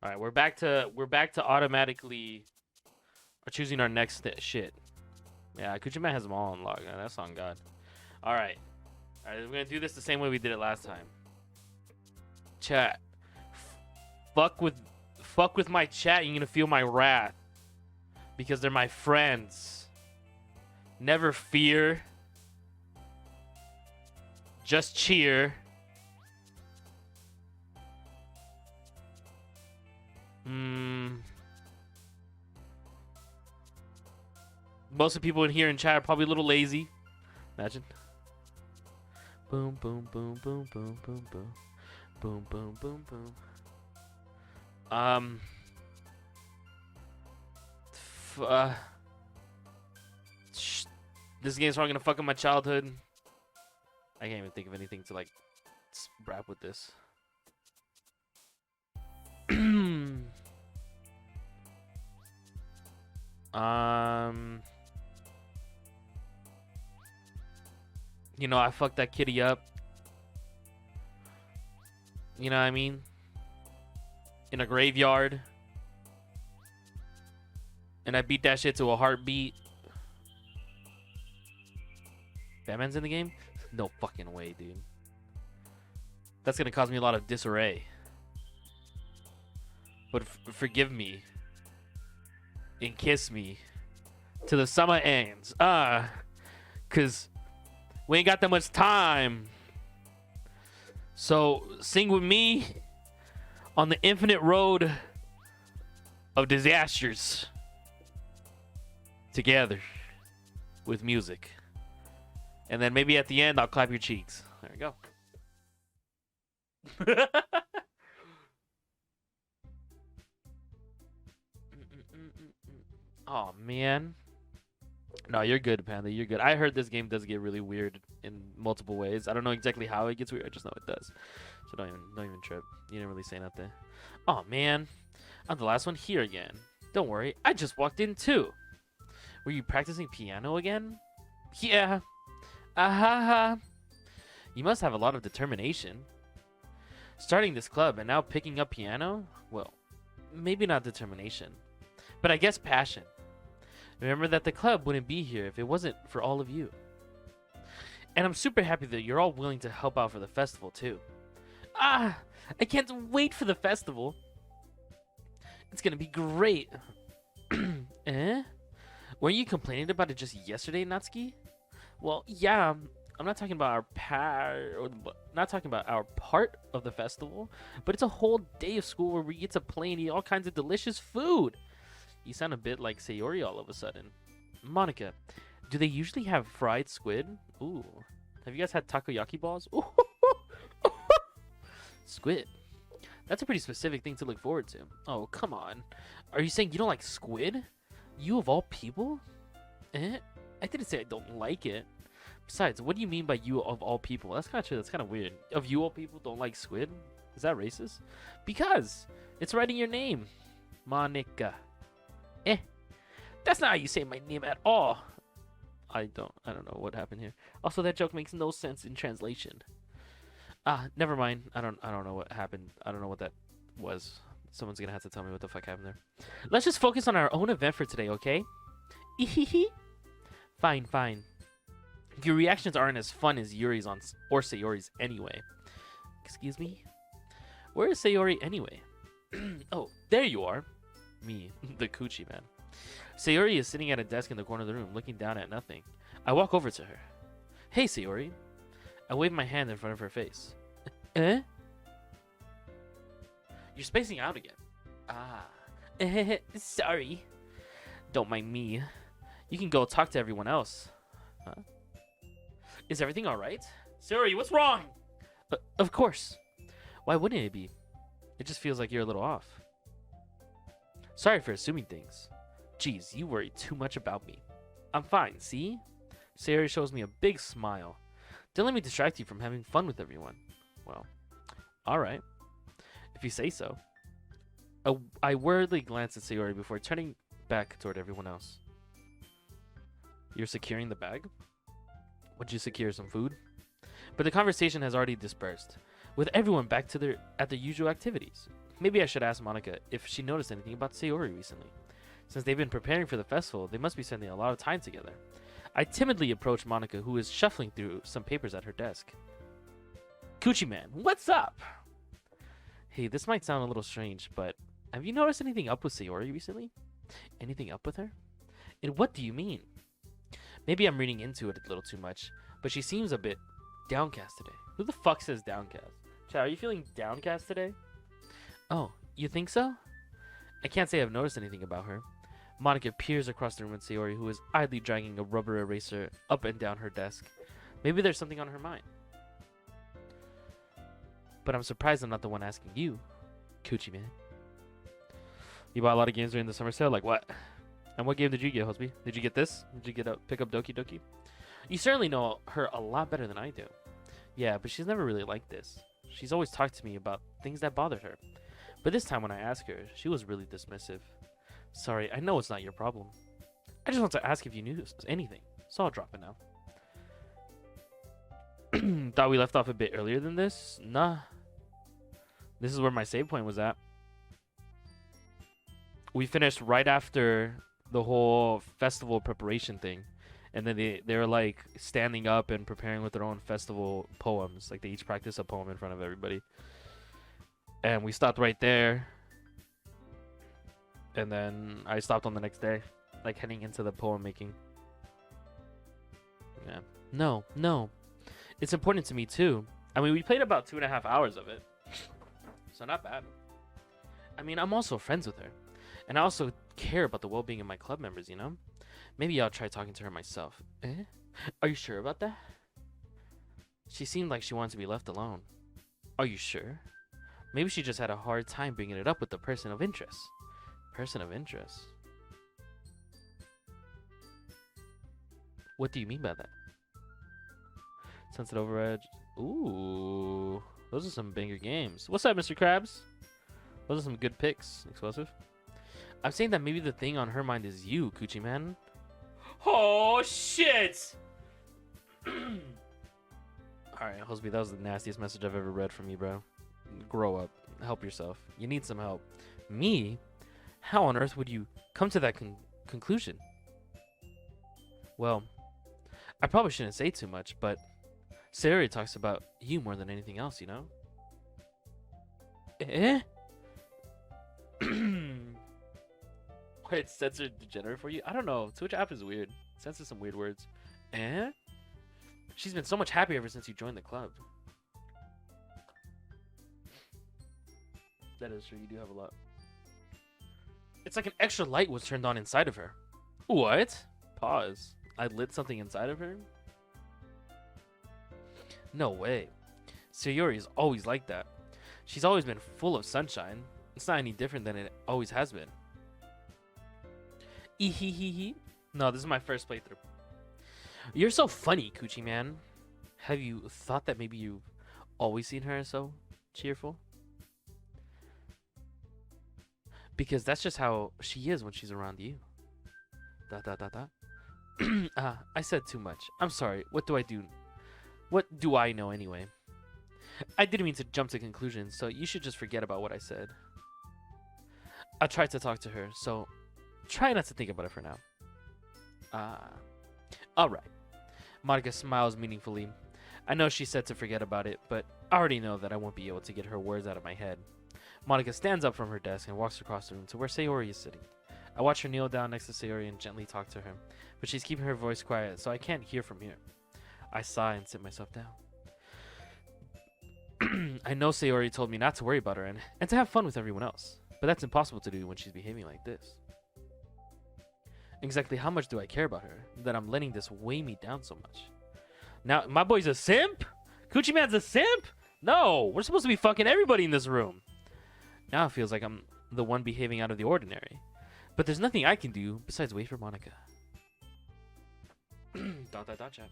All right, we're back to automatically choosing our next shit. Yeah, Kuchiman has them all unlocked. Yeah, that's on God. All right, we're gonna do this the same way we did it last time. Chat, fuck with my chat. You're gonna feel my wrath because they're my friends. Never fear. Just cheer. Most of the people in here in chat are probably a little lazy. Imagine. Boom, boom, boom, boom, boom, boom, boom. Boom, boom, boom, boom. This game's probably gonna fuck up my childhood. I can't even think of anything to like rap with this. You know, I fucked that kitty up. You know what I mean? In a graveyard. And I beat that shit to a heartbeat. Batman's in the game? No fucking way, dude. That's gonna cause me a lot of disarray. But forgive me. And kiss me. Till the summer ends. Cause we ain't got that much time. So sing with me on the infinite road of disasters. Together. With music. And then maybe at the end I'll clap your cheeks. There we go. Oh man. No, you're good, Panda. You're good. I heard this game does get really weird in multiple ways. I don't know exactly how it gets weird. I just know it does. So don't even trip. You didn't really say nothing. Oh man, I'm the last one here again. Don't worry, I just walked in too. Were you practicing piano again? Yeah. Ahaha. You must have a lot of determination. Starting this club and now picking up piano? Well, maybe not determination, but I guess passion. Remember that the club wouldn't be here if it wasn't for all of you. And I'm super happy that you're all willing to help out for the festival too. I can't wait for the festival. It's gonna be great. Eh? Weren't you complaining about it just yesterday, Natsuki? Well, yeah, I'm not talking about not talking about our part of the festival, but it's a whole day of school where we get to play and eat all kinds of delicious food. You sound a bit like Sayori all of a sudden. Monica, do they usually have fried squid? Ooh. Have you guys had takoyaki balls? Ooh. Squid. That's a pretty specific thing to look forward to. Oh, come on. Are you saying you don't like squid? You of all people? Eh? I didn't say I don't like it. Besides, what do you mean by you of all people? That's kind of true. That's kind of weird. Of you all people don't like squid? Is that racist? Because it's right in your name. Monica. Eh, that's not how you say my name at all. I don't know what happened here. Also, that joke makes no sense in translation. Never mind. I don't know what happened. I don't know what that was. Someone's gonna have to tell me what the fuck happened there. Let's just focus on our own event for today, okay? Fine. If your reactions aren't as fun as Yuri's or Sayori's anyway. Excuse me? Where is Sayori anyway? Oh, there you are. Me, the coochie man. Sayori is sitting at a desk in the corner of the room, looking down at nothing. I walk over to her. Hey, Sayori. I wave my hand in front of her face. Eh? You're spacing out again. Sorry. Don't mind me. You can go talk to everyone else. Huh? Is everything alright? Sayori, what's wrong? Of course. Why wouldn't it be? It just feels like you're a little off. Sorry for assuming things. Jeez, you worry too much about me. I'm fine, see? Sayori shows me a big smile. Don't let me distract you from having fun with everyone. Well, alright. If you say so. I worriedly glance at Sayori before turning back toward everyone else. You're securing the bag? Would you secure some food? But the conversation has already dispersed, with everyone back to at their usual activities. Maybe I should ask Monica if she noticed anything about Sayori recently. Since they've been preparing for the festival, they must be spending a lot of time together. I timidly approach Monica, who is shuffling through some papers at her desk. Coochie Man, what's up? Hey, this might sound a little strange, but have you noticed anything up with Sayori recently? Anything up with her? And what do you mean? Maybe I'm reading into it a little too much, but she seems a bit downcast today. Who the fuck says downcast? Chad, are you feeling downcast today? Oh, you think so? I can't say I've noticed anything about her. Monica peers across the room at Sayori, who is idly dragging a rubber eraser up and down her desk. Maybe there's something on her mind. But I'm surprised I'm not the one asking you, Coochie Man. You bought a lot of games during the summer sale? Like what? And what game did you get, Hosby? Did you get this? Did you get a pick up Doki Doki? You certainly know her a lot better than I do. Yeah, but she's never really liked this. She's always talked to me about things that bothered her. But this time when I asked her, she was really dismissive. Sorry, I know it's not your problem. I just want to ask if you knew anything, so I'll drop it now. Thought we left off a bit earlier than this? Nah. This is where my save point was at. We finished right after the whole festival preparation thing. And then they were like standing up and preparing with their own festival poems. Like they each practiced a poem in front of everybody. And we stopped right there. And then I stopped on the next day. Like heading into the poem making. Yeah. No. It's important to me too. I mean, we played about 2.5 hours of it. So not bad. I mean, I'm also friends with her. And I also care about the well-being of my club members, you know? Maybe I'll try talking to her myself. Eh? Are you sure about that? She seemed like she wanted to be left alone. Are you sure? Maybe she just had a hard time bringing it up with the person of interest. Person of interest? What do you mean by that? Sunset Overedge. Ooh. Those are some banger games. What's up, Mr. Krabs? Those are some good picks. Explosive. I'm saying that maybe the thing on her mind is you, Coochie Man. Oh, shit! Alright, Hosby, that was the nastiest message I've ever read from you, bro. Grow up. Help yourself. You need some help. Me? How on earth would you come to that conclusion? Well, I probably shouldn't say too much, but Sayori talks about you more than anything else, you know? Eh? Why it's censored degenerate for you? I don't know. Twitch app is weird. It censors some weird words. Eh? She's been so much happier ever since you joined the club. That is true. You do have a lot. It's like an extra light was turned on inside of her. What? Pause. I lit something inside of her? No way. Sayori is always like that. She's always been full of sunshine. It's not any different than it always has been. Ehehehe. No, this is my first playthrough. You're so funny, Coochie Man. Have you thought that maybe you've always seen her so cheerful? Because that's just how she is when she's around you. I said too much. I'm sorry. What do I do? What do I know anyway? I didn't mean to jump to conclusions, so you should just forget about what I said. I tried to talk to her, so try not to think about it for now. Alright. Monica smiles meaningfully. I know she said to forget about it, but I already know that I won't be able to get her words out of my head. Monica stands up from her desk and walks across the room to where Sayori is sitting. I watch her kneel down next to Sayori and gently talk to her, but she's keeping her voice quiet, so I can't hear from here. I sigh and sit myself down. I know Sayori told me not to worry about her and to have fun with everyone else, but that's impossible to do when she's behaving like this. Exactly how much do I care about her that I'm letting this weigh me down so much? Now, my boy's a simp? Coochie Man's a simp? No, we're supposed to be fucking everybody in this room. Now it feels like I'm the one behaving out of the ordinary. But there's nothing I can do besides wait for Monica. Chat.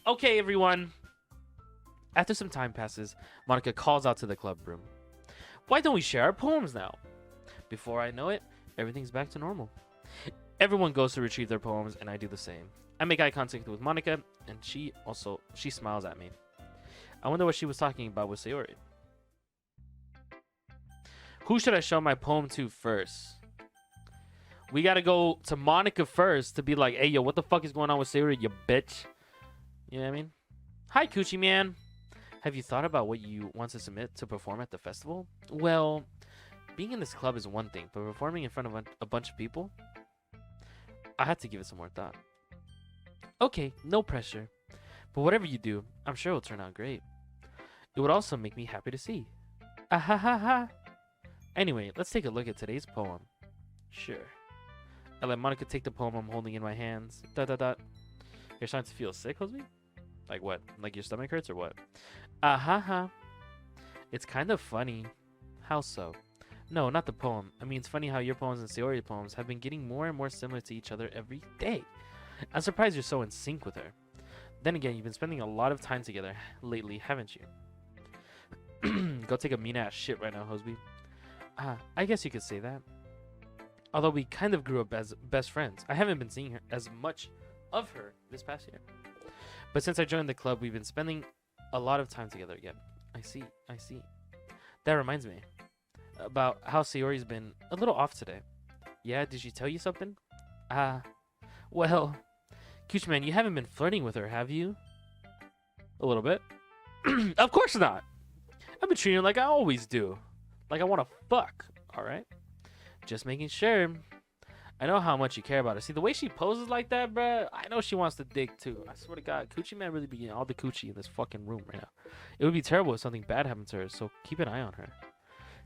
Okay, everyone. After some time passes, Monica calls out to the club room. Why don't we share our poems now? Before I know it, everything's back to normal. Everyone goes to retrieve their poems, and I do the same. I make eye contact with Monica, and she smiles at me. I wonder what she was talking about with Sayori. Who should I show my poem to first? We gotta go to Monica first to be like, hey, yo, what the fuck is going on with Sayori, you bitch? You know what I mean? Hi, Coochie Man. Have you thought about what you want to submit to perform at the festival? Well, being in this club is one thing, but performing in front of a bunch of people, I had to give it some more thought. Okay, no pressure. But whatever you do, I'm sure it'll turn out great. It would also make me happy to see. Ah ha ha ha. Anyway, let's take a look at today's poem. Sure. I let Monica take the poem I'm holding in my hands. Dot dot dot. You're starting to feel sick, Jose? Like what? Like your stomach hurts or what? Ah ha ha. It's kind of funny. How so? No, not the poem. I mean, it's funny how your poems and Sayori poems have been getting more and more similar to each other every day. I'm surprised you're so in sync with her. Then again, you've been spending a lot of time together lately, haven't you? Go take a mean-ass shit right now, Hosby. I guess you could say that. Although we kind of grew up as best friends, I haven't been seeing her as much of her this past year. But since I joined the club, we've been spending a lot of time together again. I see. That reminds me about how Sayori's been a little off today. Yeah, did she tell you something? Well, Coochman, you haven't been flirting with her, have you? A little bit. Of course not. I've been treating her like I always do. Like I want to fuck, alright? Just making sure. I know how much you care about her. See, the way she poses like that, bruh, I know she wants to dig too. I swear to God, Coochie Man really be getting all the coochie in this fucking room right now. It would be terrible if something bad happened to her, so keep an eye on her.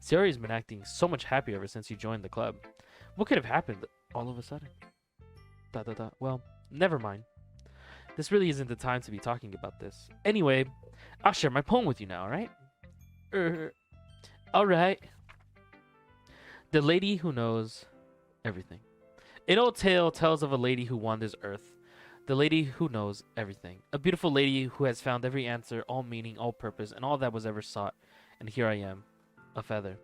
Sayori's been acting so much happier ever since you joined the club. What could have happened all of a sudden? Well, never mind. This really isn't the time to be talking about this. Anyway, I'll share my poem with you now, alright? Alright. The Lady Who Knows Everything. An old tale tells of a lady who wanders earth. The lady who knows everything. A beautiful lady who has found every answer, all meaning, all purpose, and all that was ever sought. And here I am, a feather.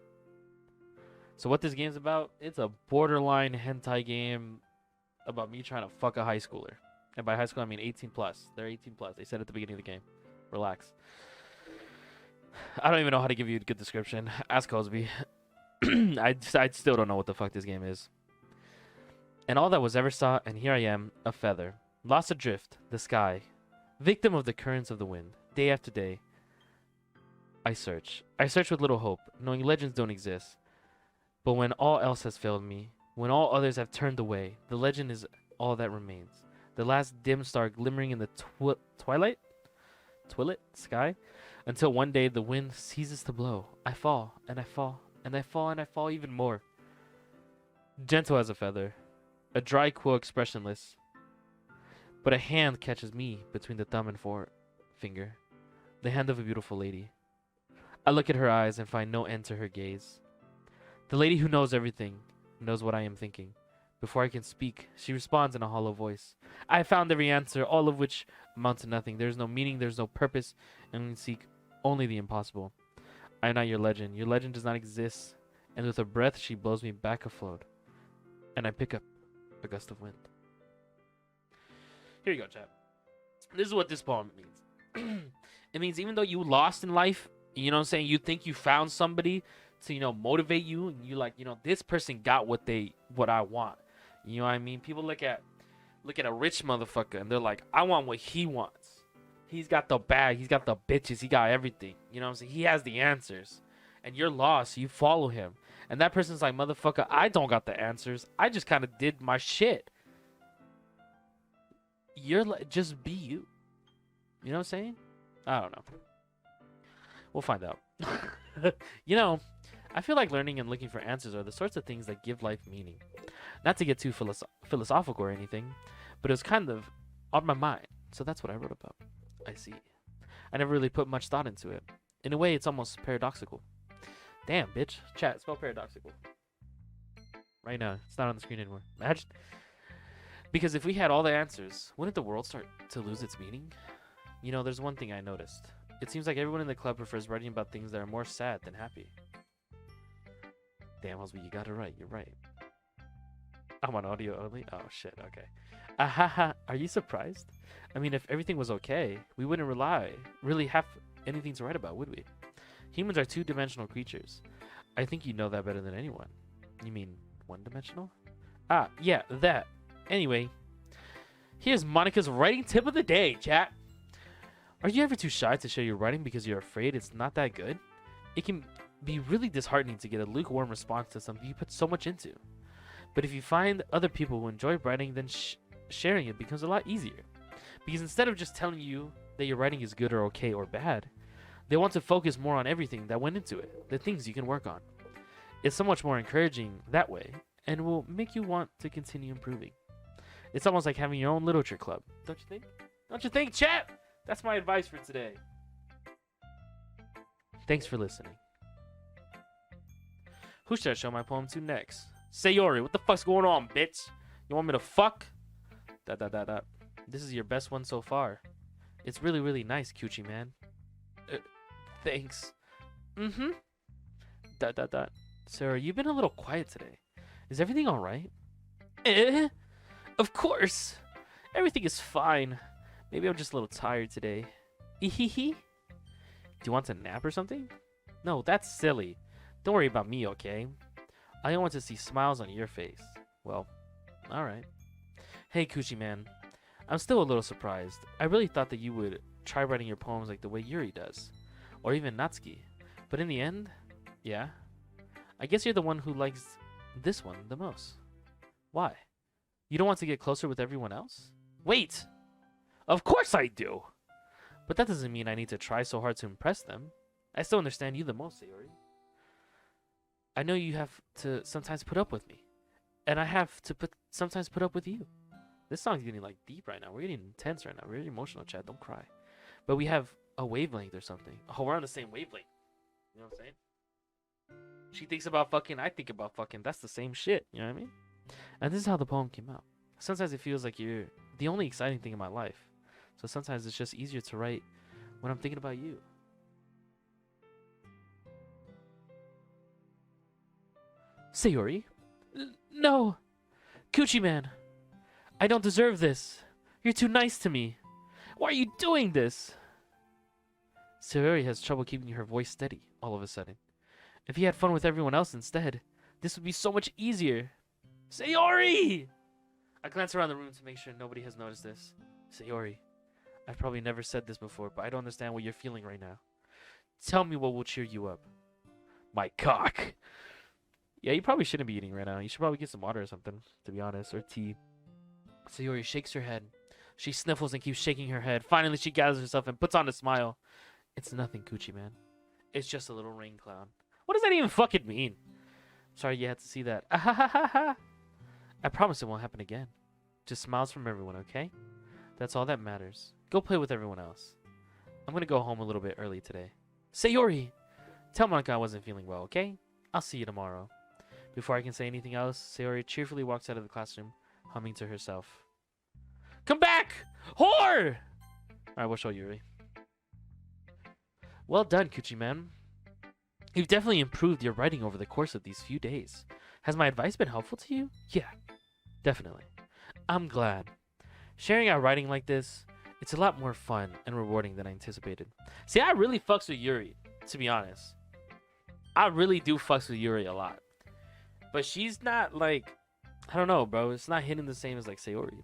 So what this game's about, it's a borderline hentai game about me trying to fuck a high schooler. And by high school, I mean 18 plus. They're 18 plus. They said at the beginning of the game. Relax. I don't even know how to give you a good description. Ask Cosby. I still don't know what the fuck this game is. And all that was ever sought, and here I am, a feather. Lost adrift, the sky. Victim of the currents of the wind. Day after day, I search. I search with little hope, knowing legends don't exist. But when all else has failed me, when all others have turned away, the legend is all that remains. The last dim star glimmering in the twilight sky, until one day the wind ceases to blow. I fall, and I fall, and I fall, and I fall even more. Gentle as a feather, a dry quill expressionless, but a hand catches me between the thumb and forefinger, the hand of a beautiful lady. I look at her eyes and find no end to her gaze. The lady who knows everything knows what I am thinking. Before I can speak, she responds in a hollow voice. I have found every answer, all of which amount to nothing. There is no meaning, there is no purpose, and we seek only the impossible. I am not your legend. Your legend does not exist. And with a breath, she blows me back afloat. And I pick up a gust of wind. Here you go, chat. This is what this poem means. It means even though you lost in life, you know what I'm saying, you think you found somebody to, you know, motivate you, and you like, you know, this person got what I want. You know what I mean? People look at a rich motherfucker and they're like, I want what he wants. He's got the bag, he's got the bitches, he got everything. You know what I'm saying? He has the answers. And you're lost, you follow him. And that person's like, motherfucker, I don't got the answers. I just kind of did my shit. You're like, just be you. You know what I'm saying? I don't know. We'll find out. You know, I feel like learning and looking for answers are the sorts of things that give life meaning. Not to get too philosophical or anything, but it was kind of on my mind. So that's what I wrote about. I see. I never really put much thought into it. In a way, it's almost paradoxical. Damn, bitch. Chat, spell paradoxical. Right now. It's not on the screen anymore. Imagine. Because if we had all the answers, wouldn't the world start to lose its meaning? You know, there's one thing I noticed. It seems like everyone in the club prefers writing about things that are more sad than happy. Damn, Osby, you got it right. You're right. I'm on audio only? Oh, shit. Okay. Ahaha. Are you surprised? I mean, if everything was okay, we wouldn't really have anything to write about, would we? Humans are two-dimensional creatures. I think you know that better than anyone. You mean one-dimensional? Ah, yeah, that. Anyway, here's Monica's writing tip of the day, chat. Are you ever too shy to share your writing because you're afraid it's not that good? It can be really disheartening to get a lukewarm response to something you put so much into. But if you find other people who enjoy writing, then sharing it becomes a lot easier. Because instead of just telling you that your writing is good or okay or bad, they want to focus more on everything that went into it, the things you can work on. It's so much more encouraging that way, and will make you want to continue improving. It's almost like having your own literature club, don't you think? Don't you think, chat? That's my advice for today. Thanks for listening. Who should I show my poem to next? Sayori, what the fuck's going on, bitch? You want me to fuck? This is your best one so far. It's really, really nice, Coochie man. Thanks. Mm-hmm. Sarah, you've been a little quiet today. Is everything alright? Of course. Everything is fine. Maybe I'm just a little tired today. Do you want to nap or something? No, that's silly. Don't worry about me, okay? I want to see smiles on your face. Well, alright. Hey, Coochie man. I'm still a little surprised. I really thought that you would try writing your poems like the way Yuri does. Or even Natsuki. But in the end, yeah. I guess you're the one who likes this one the most. Why? You don't want to get closer with everyone else? Wait! Of course I do! But that doesn't mean I need to try so hard to impress them. I still understand you the most, Sayori. I know you have to sometimes put up with me. And I have to sometimes put up with you. This song's getting like deep right now. We're getting intense right now. We're getting emotional, chat. Don't cry. But we have a wavelength or something. Oh, we're on the same wavelength. You know what I'm saying? She thinks about fucking, I think about fucking. That's the same shit. You know what I mean? And this is how the poem came out. Sometimes it feels like you're the only exciting thing in my life. So sometimes it's just easier to write when I'm thinking about you. Sayori? No! Coochie man! I don't deserve this. You're too nice to me. Why are you doing this? Sayori has trouble keeping her voice steady all of a sudden. If he had fun with everyone else instead, this would be so much easier. Sayori! I glance around the room to make sure nobody has noticed this. Sayori, I've probably never said this before, but I don't understand what you're feeling right now. Tell me what will cheer you up. My cock. Yeah, you probably shouldn't be eating right now. You should probably get some water or something, to be honest, or tea. Sayori shakes her head. She sniffles and keeps shaking her head. Finally, she gathers herself and puts on a smile. It's nothing, Coochie man. It's just a little rain cloud. What does that even fucking mean? Sorry you had to see that. I promise it won't happen again. Just smiles from everyone, okay? That's all that matters. Go play with everyone else. I'm gonna go home a little bit early today. Sayori! Tell Monica I wasn't feeling well, okay? I'll see you tomorrow. Before I can say anything else, Sayori cheerfully walks out of the classroom, humming to herself. Come back! Whore! Alright, we'll show Yuri. Well done, Coochie man. You've definitely improved your writing over the course of these few days. Has my advice been helpful to you? Yeah, definitely. I'm glad. Sharing our writing like this, it's a lot more fun and rewarding than I anticipated. See, I really fucks with Yuri, to be honest. I really do fucks with Yuri a lot. But she's not like, I don't know, bro. It's not hitting the same as like Sayori.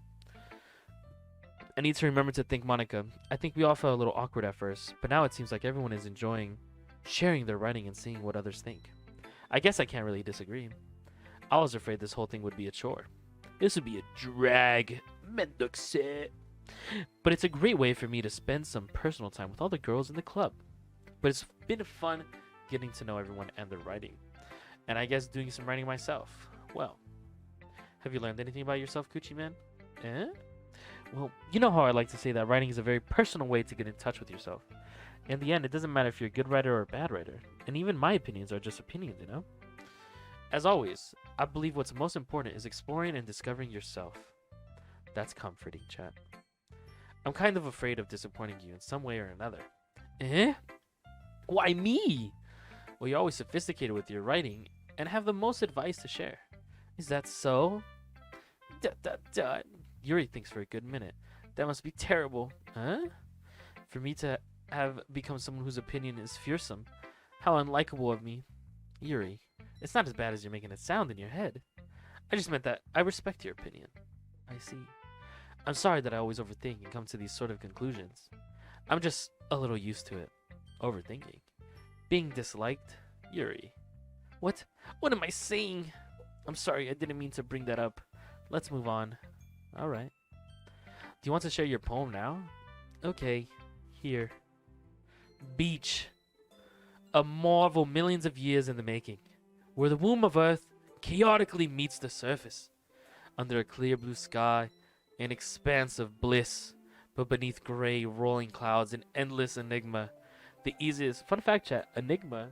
I need to remember to thank Monica. I think we all felt a little awkward at first, but now it seems like everyone is enjoying sharing their writing and seeing what others think. I guess I can't really disagree. I was afraid this whole thing would be a chore. This would be a drag. Mendokse. But it's a great way for me to spend some personal time with all the girls in the club. But it's been fun getting to know everyone and their writing. And I guess doing some writing myself. Well, have you learned anything about yourself, Coochie man? Well, you know how I like to say that writing is a very personal way to get in touch with yourself. In the end, it doesn't matter if you're a good writer or a bad writer. And even my opinions are just opinions, you know? As always, I believe what's most important is exploring and discovering yourself. That's comforting, chat. I'm kind of afraid of disappointing you in some way or another. Why me? Well, you're always sophisticated with your writing and have the most advice to share. Is that so? Yuri thinks for a good minute. That must be terrible. Huh? For me to have become someone whose opinion is fearsome. How unlikable of me. Yuri, It's not as bad as you're making it sound in your head. I just meant that I respect your opinion. I see. I'm sorry that I always overthink and come to these sort of conclusions. I'm just a little used to it. Overthinking. Being disliked? Yuri. What? What am I saying? I'm sorry, I didn't mean to bring that up. Let's move on. Alright. Do you want to share your poem now? Okay. Here. Beach. A marvel millions of years in the making, where the womb of Earth chaotically meets the surface. Under a clear blue sky, an expanse of bliss, but beneath gray rolling clouds, an endless enigma. The easiest fun fact, chat, enigma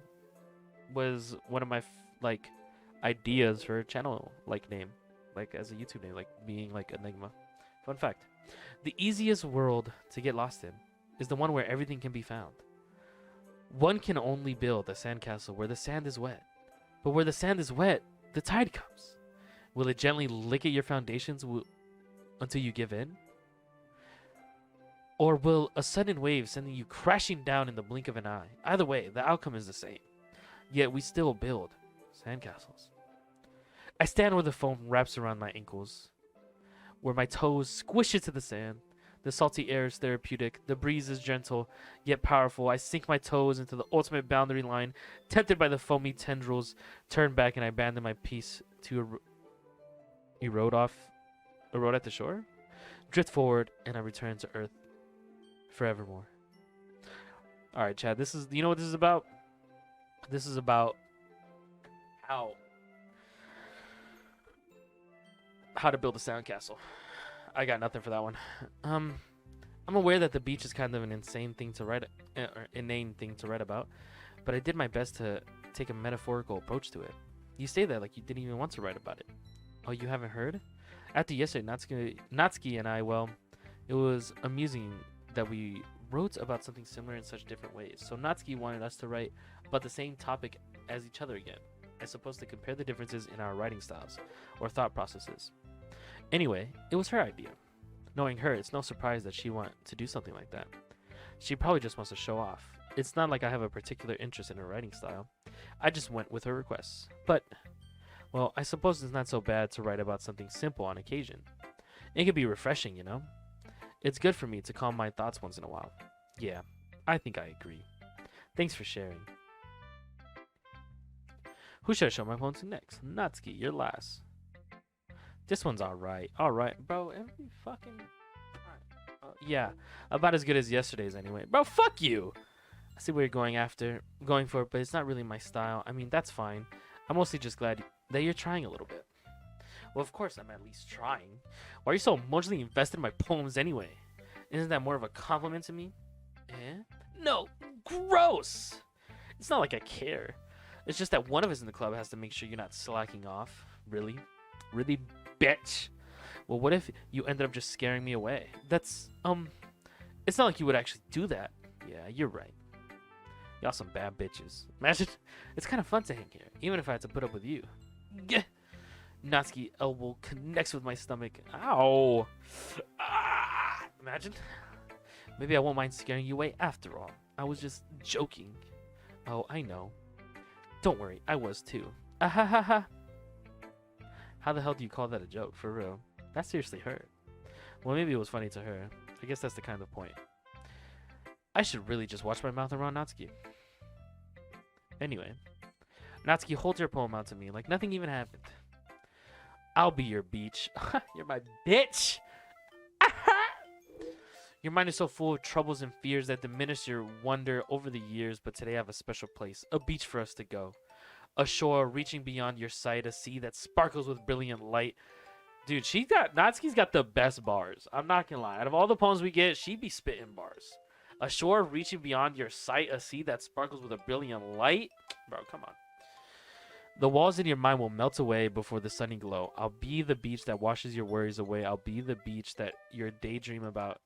was one of my ideas for a channel name, as a YouTube name, being enigma. Fun fact. The easiest world to get lost in is the one where everything can be found. One can only build a sandcastle where the sand is wet. But where the sand is wet, the tide comes. Will it gently lick at your foundations until you give in? Or will a sudden wave send you crashing down in the blink of an eye? Either way, the outcome is the same. Yet we still build sandcastles. I stand where the foam wraps around my ankles, where my toes squish into the sand. The salty air is therapeutic. The breeze is gentle, yet powerful. I sink my toes into the ultimate boundary line, tempted by the foamy tendrils. Turn back and I abandon my peace to erode at the shore. Drift forward and I return to Earth forevermore. All right, Chad. This is, you know what this is about? This is about how to build a sandcastle. I got nothing for that one. I'm aware that the beach is kind of an insane thing to write, or inane thing to write about, but I did my best to take a metaphorical approach to it. You say that like you didn't even want to write about it. Oh, you haven't heard? After yesterday, Natsuki and I, well, it was amusing that we wrote about something similar in such different ways. So Natsuki wanted us to write about the same topic as each other again, as opposed to compare the differences in our writing styles or thought processes. Anyway, it was her idea. Knowing her, it's no surprise that she wanted to do something like that. She probably just wants to show off. It's not like I have a particular interest in her writing style. I just went with her requests. But, well, I suppose it's not so bad to write about something simple on occasion. It can be refreshing, you know? It's good for me to calm my thoughts once in a while. Yeah, I think I agree. Thanks for sharing. Who should I show my poem to next? Natsuki, you're last. This one's alright. Alright, bro. Every fucking... yeah, about as good as yesterday's anyway. Bro, fuck you! I see what you're going for, but it's not really my style. I mean, that's fine. I'm mostly just glad that you're trying a little bit. Well, of course I'm at least trying. Why are you so emotionally invested in my poems anyway? Isn't that more of a compliment to me? Eh? No! Gross! It's not like I care. It's just that one of us in the club has to make sure you're not slacking off. Really? Really, bitch? Well, what if you ended up just scaring me away? That's, it's not like you would actually do that. Yeah, you're right. Y'all some bad bitches. Imagine, it's kind of fun to hang here, even if I had to put up with you. Gah! Natsuki elbow connects with my stomach. Ow! Ah! Imagine. Maybe I won't mind scaring you away after all. I was just joking. Oh, I know. Don't worry, I was too. Ah ha ha ha. How the hell do you call that a joke? For real. That seriously hurt. Well, maybe it was funny to her. I guess that's the kind of point. I should really just watch my mouth around Natsuki. Anyway. Natsuki holds her poem out to me like nothing even happened. I'll be your beach. You're my bitch! Your mind is so full of troubles and fears that diminish your wonder over the years, but today I have a special place. A beach for us to go. A shore reaching beyond your sight, a sea that sparkles with brilliant light. Dude, Natsuki's got the best bars. I'm not gonna lie. Out of all the poems we get, she be spitting bars. A shore reaching beyond your sight, a sea that sparkles with a brilliant light. Bro, come on. The walls in your mind will melt away before the sunny glow. I'll be the beach that washes your worries away. I'll be the beach that you daydream about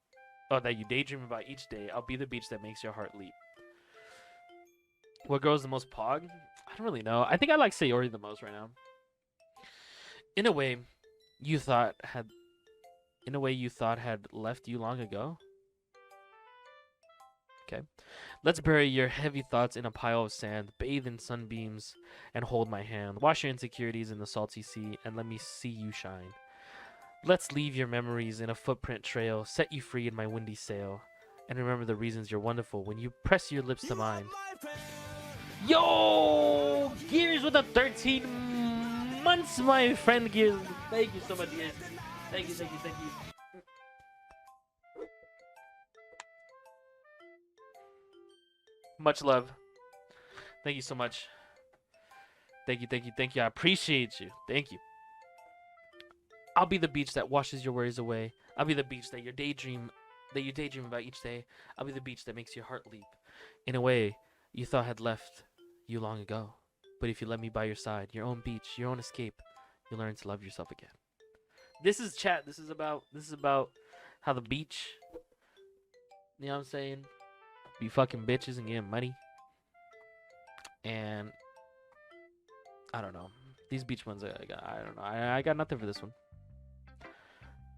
each day. I'll be the beach that makes your heart leap. What grows the most pog? I don't really know. I think I like Sayori the most right now. In a way you thought had left you long ago. Okay? Let's bury your heavy thoughts in a pile of sand, bathe in sunbeams, and hold my hand. Wash your insecurities in the salty sea, and let me see you shine. Let's leave your memories in a footprint trail, set you free in my windy sail, and remember the reasons you're wonderful when you press your lips to mine. Yo! Gears with the 13 months, my friend Gears. Thank you so much, Gears. Thank you, thank you, thank you. Much love. Thank you so much. Thank you, thank you, thank you. I appreciate you. Thank you. I'll be the beach that washes your worries away. I'll be the beach that you daydream about each day. I'll be the beach that makes your heart leap in a way you thought had left you long ago. But if you let me by your side, your own beach, your own escape, you'll learn to love yourself again. This is chat. This is about how the beach, you know what I'm saying, be fucking bitches and getting money. And I don't know. These beach ones, I don't know. I got nothing for this one.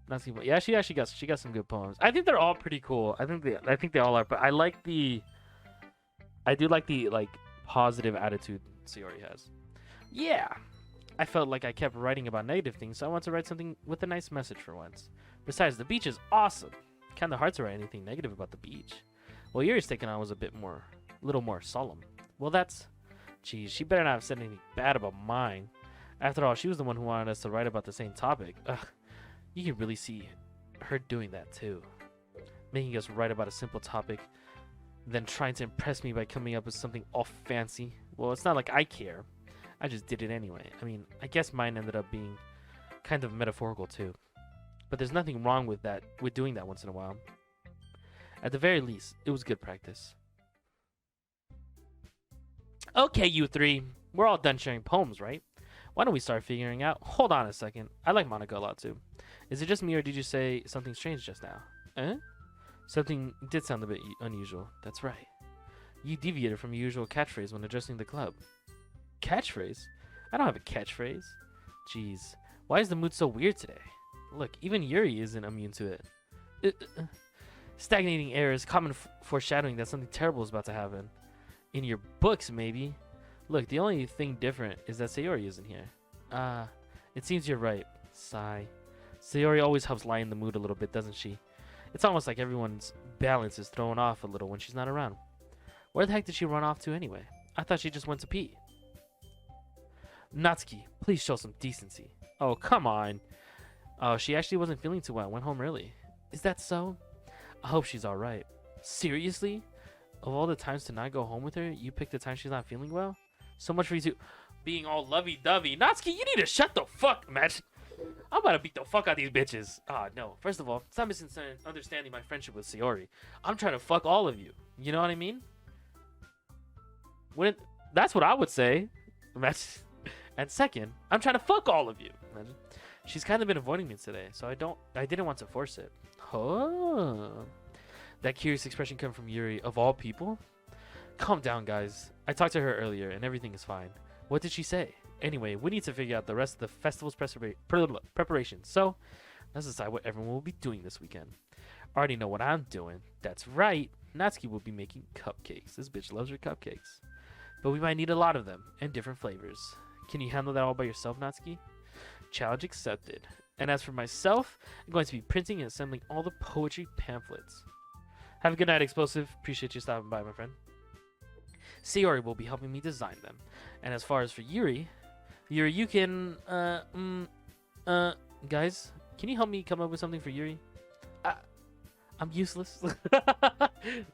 Nothing. Yeah, she got some good poems. I think they're all pretty cool. I think they all are. But I do like the like positive attitude Sayori has. Yeah, I felt like I kept writing about negative things, so I want to write something with a nice message for once. Besides, the beach is awesome. Kinda hard to write anything negative about the beach. Well, Yuri's taking on was a little more solemn. Well, geez, she better not have said anything bad about mine. After all, she was the one who wanted us to write about the same topic. Ugh, you can really see her doing that too. Making us write about a simple topic, then trying to impress me by coming up with something all fancy. Well, it's not like I care. I just did it anyway. I mean, I guess mine ended up being kind of metaphorical too. But there's nothing wrong with doing that once in a while. At the very least, it was good practice. Okay, you three. We're all done sharing poems, right? Why don't we start figuring out? Hold on a second. I like Monica a lot too. Is it just me or did you say something strange just now? Eh? Something did sound a bit unusual. That's right. You deviated from your usual catchphrase when addressing the club. Catchphrase? I don't have a catchphrase. Jeez. Why is the mood so weird today? Look, even Yuri isn't immune to it. Stagnating air is common foreshadowing that something terrible is about to happen. In your books, maybe. Look, the only thing different is that Sayori isn't here. It seems you're right. Sigh. Sayori always helps lighten the mood a little bit, doesn't she? It's almost like everyone's balance is thrown off a little when she's not around. Where the heck did she run off to anyway? I thought she just went to pee. Natsuki, please show some decency. Oh, come on. Oh, she actually wasn't feeling too well. Went home early. Is that so? I hope she's alright. Seriously? Of all the times to not go home with her, you picked the time she's not feeling well? So much for you two being all lovey-dovey. Natsuki, you need to shut the fuck, man. I'm about to beat the fuck out of these bitches. No. First of all, stop misunderstanding my friendship with Sayori. I'm trying to fuck all of you. You know what I mean? That's what I would say. And second, I'm trying to fuck all of you. She's kind of been avoiding me today, so I didn't want to force it. Oh. That curious expression come from Yuri, of all people? Calm down, guys. I talked to her earlier, and everything is fine. What did she say? Anyway, we need to figure out the rest of the festival's preparations. So, let's decide what everyone will be doing this weekend. I already know what I'm doing. That's right. Natsuki will be making cupcakes. This bitch loves her cupcakes. But we might need a lot of them, and different flavors. Can you handle that all by yourself, Natsuki? Challenge accepted. And as for myself, I'm going to be printing and assembling all the poetry pamphlets. Have a good night, Explosive. Appreciate you stopping by, my friend. Sayori will be helping me design them. And as far as for Yuri, you can, guys, can you help me come up with something for Yuri? I'm useless.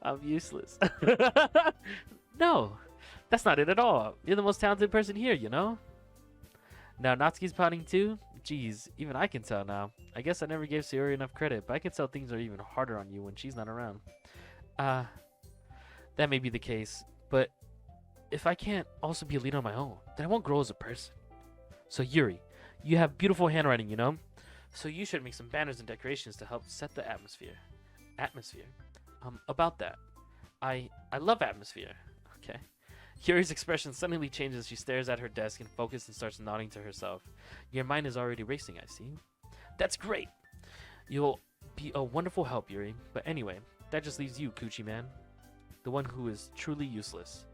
I'm useless. No, that's not it at all. You're the most talented person here, you know? Now, Natsuki's pouting too? Jeez, even I can tell now. I guess I never gave Sayori enough credit, but I can tell things are even harder on you when she's not around. That may be the case, but if I can't also be a leader on my own, then I won't grow as a person. So Yuri, you have beautiful handwriting, you know? So you should make some banners and decorations to help set the atmosphere. About that. I love atmosphere. Okay. Yuri's expression suddenly changes as she stares at her desk and focuses and starts nodding to herself. Your mind is already racing, I see. That's great. You'll be a wonderful help, Yuri. But anyway, that just leaves you, Coochie Man. the one who is truly useless.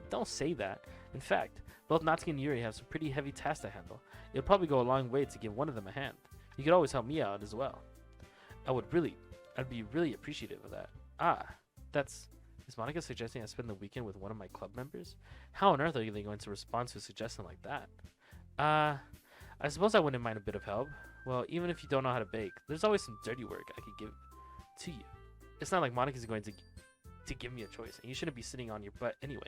Don't say that. In fact, both Natsuki and Yuri have some pretty heavy tasks to handle. It'll probably go a long way to give one of them a hand. You could always help me out as well. I'd be really appreciative of that. Is Monica suggesting I spend the weekend with one of my club members? How on earth are they going to respond to a suggestion like that? I suppose I wouldn't mind a bit of help. Well, even if you don't know how to bake, there's always some dirty work I could give to you. It's not like Monica's going to give me a choice, and you shouldn't be sitting on your butt anyway.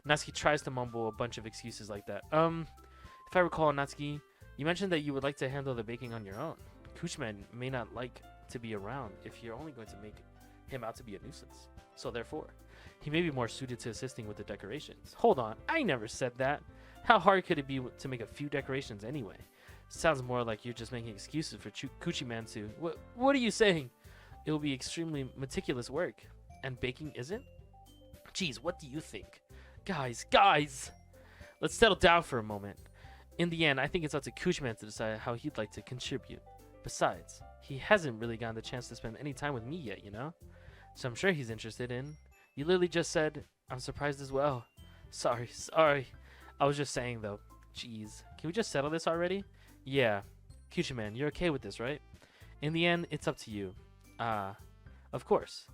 Natsuki tries to mumble a bunch of excuses like that. If I recall, Natsuki, you mentioned that you would like to handle the baking on your own. Kuchman may not like to be around if you're only going to make him out to be a nuisance. So therefore, he may be more suited to assisting with the decorations. Hold on, I never said that. How hard could it be to make a few decorations anyway? Sounds more like you're just making excuses for Kuchiman to. What are you saying? It will be extremely meticulous work. And baking isn't? Jeez, what do you think? Guys! Let's settle down for a moment. In the end, I think it's up to Kuchiman to decide how he'd like to contribute. Besides, he hasn't really gotten the chance to spend any time with me yet, you know? So I'm sure he's interested in. You literally just said, I'm surprised as well. Sorry. I was just saying, though. Jeez. Can we just settle this already? Yeah. Kuchiman, you're okay with this, right? In the end, it's up to you. Of course.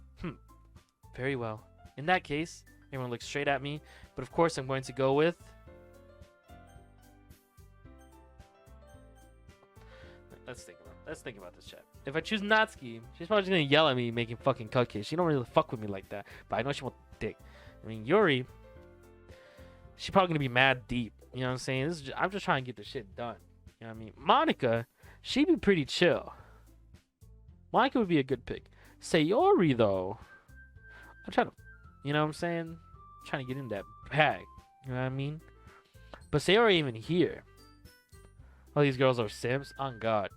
Very well. In that case, everyone looks straight at me. But of course, I'm going to go with... Let's think about this, chat. If I choose Natsuki, she's probably just gonna yell at me making fucking cupcakes. She don't really fuck with me like that, but I know she wants dick. I mean, Yuri, she's probably gonna be mad deep. You know what I'm saying? I'm just trying to get the shit done. You know what I mean? Monica, she'd be pretty chill. Monica would be a good pick. Sayori, though, I'm trying to, you know what I'm saying? Trying to get in that bag. You know what I mean? But Sayori even here. All these girls are simps. On God.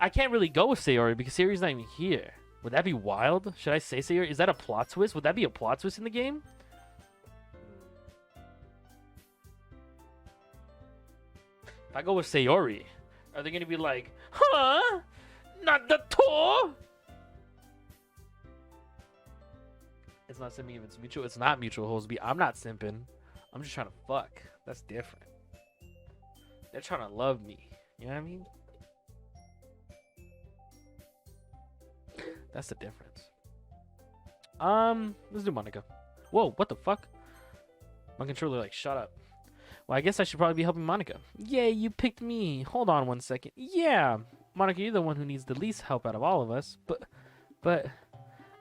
I can't really go with Sayori because Sayori's not even here. Would that be wild? Should I say Sayori? Is that a plot twist? Would that be a plot twist in the game? If I go with Sayori, are they going to be like, huh? Not the tour? It's not simping if it's mutual. It's not mutual, Holsby. I'm not simping. I'm just trying to fuck. That's different. They're trying to love me. You know what I mean? That's the difference. Let's do Monica. Whoa, what the fuck? My controller like, shut up. Well, I guess I should probably be helping Monica. Yay, you picked me. Hold on one second. Yeah, Monica, you're the one who needs the least help out of all of us. But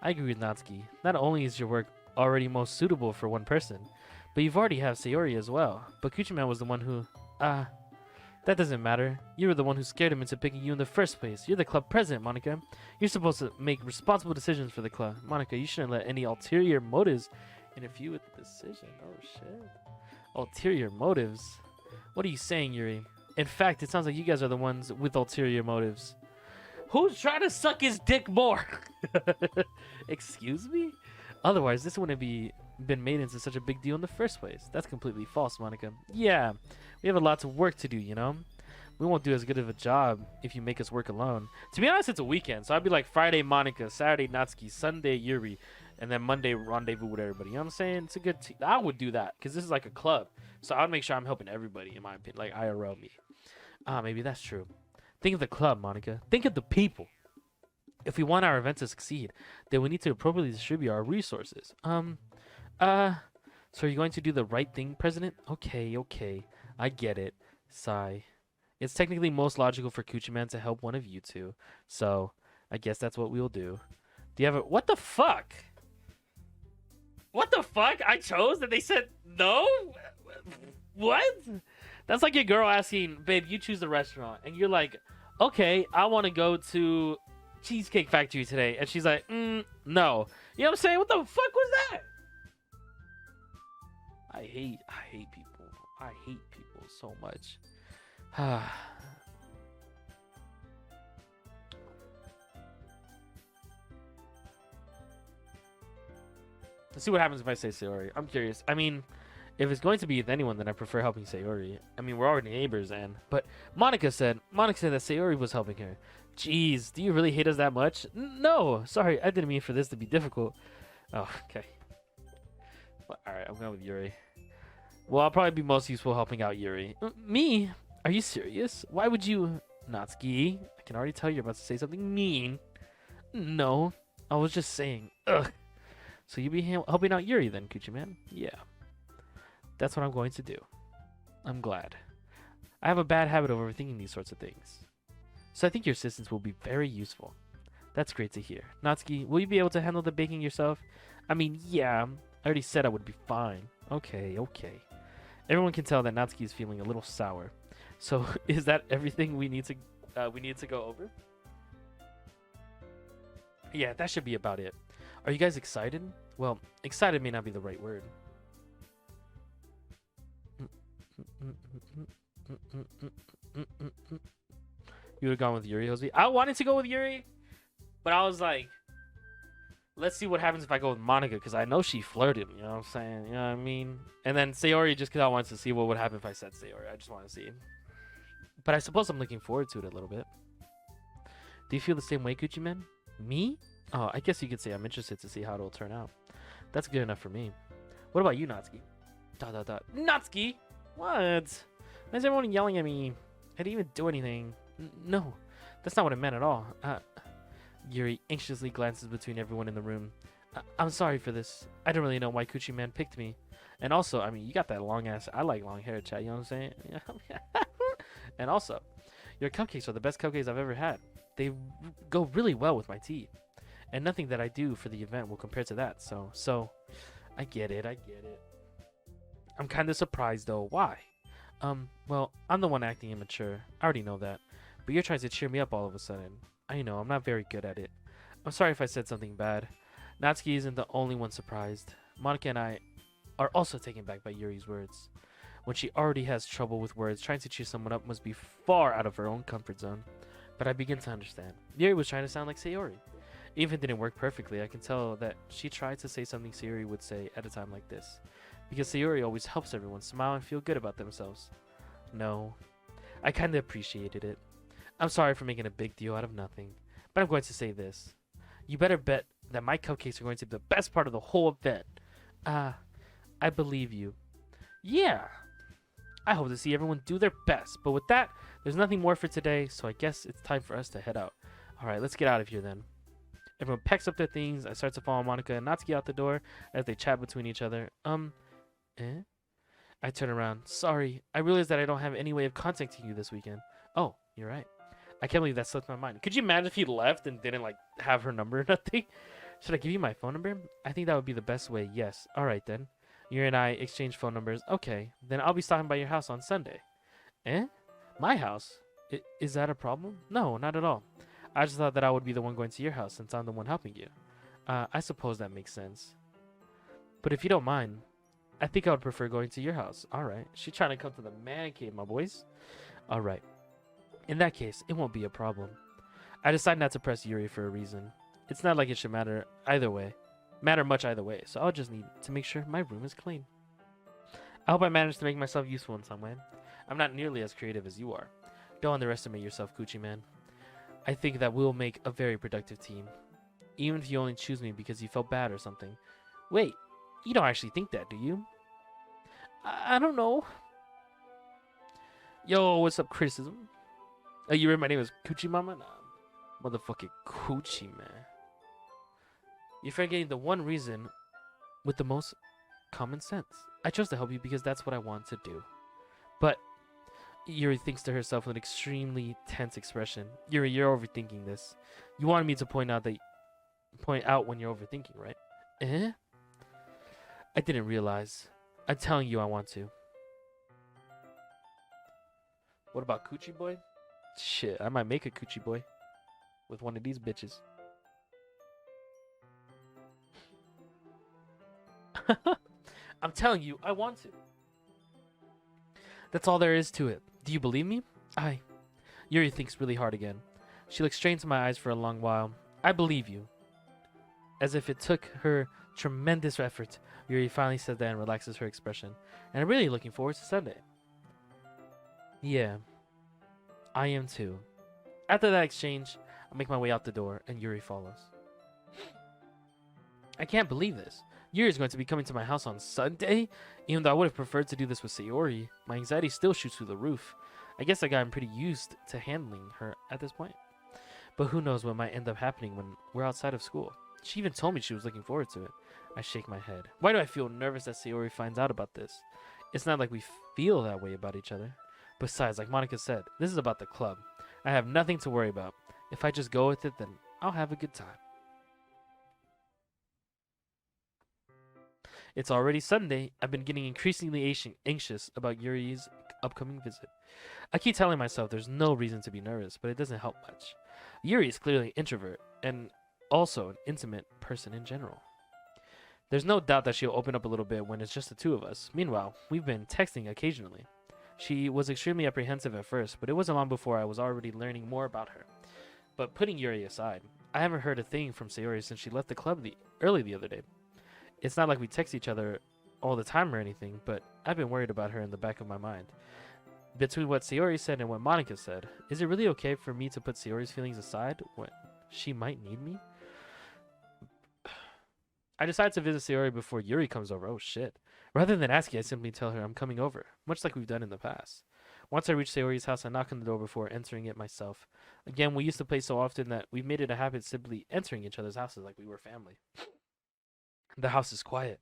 I agree with Natsuki. Not only is your work already most suitable for one person, but you've already have Sayori as well. But Kuchiman was the one who... that doesn't matter. You were the one who scared him into picking you in the first place. You're the club president, Monica. You're supposed to make responsible decisions for the club. Monica, you shouldn't let any ulterior motives interfere with the decision. Oh, shit. Ulterior motives? What are you saying, Yuri? In fact, it sounds like you guys are the ones with ulterior motives. Who's trying to suck his dick more? Excuse me? Otherwise, this wouldn't been made into such a big deal in the first place. That's completely false, Monica. Yeah, we have a lot of work to do, you know? We won't do as good of a job if you make us work alone. To be honest, it's a weekend, so I'd be like Friday Monica, Saturday Natsuki, Sunday Yuri, and then Monday rendezvous with everybody. You know what I'm saying? It's a good I would do that, because this is like a club. So I would make sure I'm helping everybody, in my opinion, like IRL me. Maybe that's true. Think of the club, Monica. Think of the people. If we want our event to succeed, then we need to appropriately distribute our resources. So are you going to do the right thing, President? Okay. I get it. Sigh. It's technically most logical for Kuchiman to help one of you two. So, I guess that's what we'll do. Do you have a... What the fuck? What the fuck? I chose and they said no? What? That's like your girl asking, babe, you choose the restaurant. And you're like, okay, I want to go to Cheesecake Factory today. And she's like, no. You know what I'm saying? What the fuck was that? I hate people. I hate people so much. Let's see what happens if I say Sayori. I'm curious. I mean, if it's going to be with anyone, then I prefer helping Sayori. I mean, we're already neighbors, but Monica said that Sayori was helping her. Jeez, do you really hate us that much? No, sorry, I didn't mean for this to be difficult. Oh, okay. Well, all right, I'm going with Yuri. Well, I'll probably be most useful helping out Yuri. Me? Are you serious? Why would you... Natsuki, I can already tell you're about to say something mean. No, I was just saying. Ugh. So you be helping out Yuri then, Coochie Man? Yeah. That's what I'm going to do. I'm glad. I have a bad habit of overthinking these sorts of things. So I think your assistance will be very useful. That's great to hear. Natsuki, will you be able to handle the baking yourself? I mean, yeah. I already said I would be fine. Okay. Everyone can tell that Natsuki is feeling a little sour. So is that everything we need to go over? Yeah, that should be about it. Are you guys excited? Well, excited may not be the right word. You would have gone with Yuri, Jose? I wanted to go with Yuri, but I was like, let's see what happens if I go with Monica, because I know she flirted, you know what I'm saying? You know what I mean? And then Sayori, just because I wanted to see what would happen if I said Sayori. I just want to see. But I suppose I'm looking forward to it a little bit. Do you feel the same way, Coochie Man? Me? Oh, I guess you could say I'm interested to see how it'll turn out. That's good enough for me. What about you, Natsuki? Natsuki? What? Why is everyone yelling at me? I didn't even do anything. No, that's not what I meant at all. Yuri anxiously glances between everyone in the room. I'm sorry for this. I don't really know why Coochie Man picked me. And also, I mean, you got that long ass... I like long hair, chat, you know what I'm saying? And also, your cupcakes are the best cupcakes I've ever had. They go really well with my tea. And nothing that I do for the event will compare to that. So, I get it. I'm kind of surprised, though. Why? Well, I'm the one acting immature. I already know that. But you're trying to cheer me up all of a sudden. I know, I'm not very good at it. I'm sorry if I said something bad. Natsuki isn't the only one surprised. Monica and I are also taken back by Yuri's words. When she already has trouble with words, trying to cheer someone up must be far out of her own comfort zone. But I begin to understand. Yuri was trying to sound like Sayori. Even if it didn't work perfectly, I can tell that she tried to say something Sayori would say at a time like this. Because Sayori always helps everyone smile and feel good about themselves. No, I kinda appreciated it. I'm sorry for making a big deal out of nothing, but I'm going to say this. You better bet that my cupcakes are going to be the best part of the whole event. I believe you. Yeah. I hope to see everyone do their best, but with that, there's nothing more for today, so I guess it's time for us to head out. Alright, let's get out of here then. Everyone packs up their things. I start to follow Monica and Natsuki out the door as they chat between each other. I turn around. Sorry, I realized that I don't have any way of contacting you this weekend. Oh, you're right. I can't believe that slipped my mind. Could you imagine if he left and didn't, like, have her number or nothing? Should I give you my phone number? I think that would be the best way, yes. Alright then. You and I exchange phone numbers. Okay, then I'll be stopping by your house on Sunday. My house? Is that a problem? No, not at all. I just thought that I would be the one going to your house since I'm the one helping you. I suppose that makes sense. But if you don't mind, I think I would prefer going to your house. Alright. She's trying to come to the man cave, my boys. Alright. In that case, it won't be a problem. I decided not to press Yuri for a reason. It's not like it should matter much either way, so I'll just need to make sure my room is clean. I hope I managed to make myself useful in some way. I'm not nearly as creative as you are. Don't underestimate yourself, Coochie Man. I think that we'll make a very productive team. Even if you only choose me because you felt bad or something. Wait, you don't actually think that, do you? I don't know. Yo, what's up, criticism? Oh, you read my name is Coochie Mama? Nah, motherfucking Coochie, man. You're forgetting the one reason with the most common sense. I chose to help you because that's what I want to do. But Yuri thinks to herself with an extremely tense expression. Yuri, you're overthinking this. You wanted me to point out when you're overthinking, right? I didn't realize. I'm telling you I want to. What about Coochie Boy? Shit, I might make a Coochie Boy with one of these bitches. I'm telling you, I want to. That's all there is to it. Do you believe me? Yuri thinks really hard again. She looks straight into my eyes for a long while. I believe you. As if it took her tremendous effort, Yuri finally says that and relaxes her expression. And I'm really looking forward to Sunday. Yeah, I am too. After that exchange, I make my way out the door and Yuri follows. I can't believe this. Yuri is going to be coming to my house on Sunday? Even though I would have preferred to do this with Sayori, my anxiety still shoots through the roof. I guess I gotten pretty used to handling her at this point. But who knows what might end up happening when we're outside of school. She even told me she was looking forward to it. I shake my head. Why do I feel nervous that Sayori finds out about this? It's not like we feel that way about each other. Besides, like Monica said, this is about the club. I have nothing to worry about. If I just go with it, then I'll have a good time. It's already Sunday. I've been getting increasingly anxious about Yuri's upcoming visit. I keep telling myself there's no reason to be nervous, but it doesn't help much. Yuri is clearly an introvert, and also an intimate person in general. There's no doubt that she'll open up a little bit when it's just the two of us. Meanwhile, we've been texting occasionally. She was extremely apprehensive at first, but it wasn't long before I was already learning more about her. But putting Yuri aside, I haven't heard a thing from Sayori since she left the club early the other day. It's not like we text each other all the time or anything, but I've been worried about her in the back of my mind. Between what Sayori said and what Monica said, is it really okay for me to put Sayori's feelings aside when she might need me? I decide to visit Sayori before Yuri comes over. Oh shit. Rather than asking, I simply tell her I'm coming over, much like we've done in the past. Once I reach Sayori's house, I knock on the door before entering it myself. Again, we used to play so often that we've made it a habit simply entering each other's houses like we were family. The house is quiet.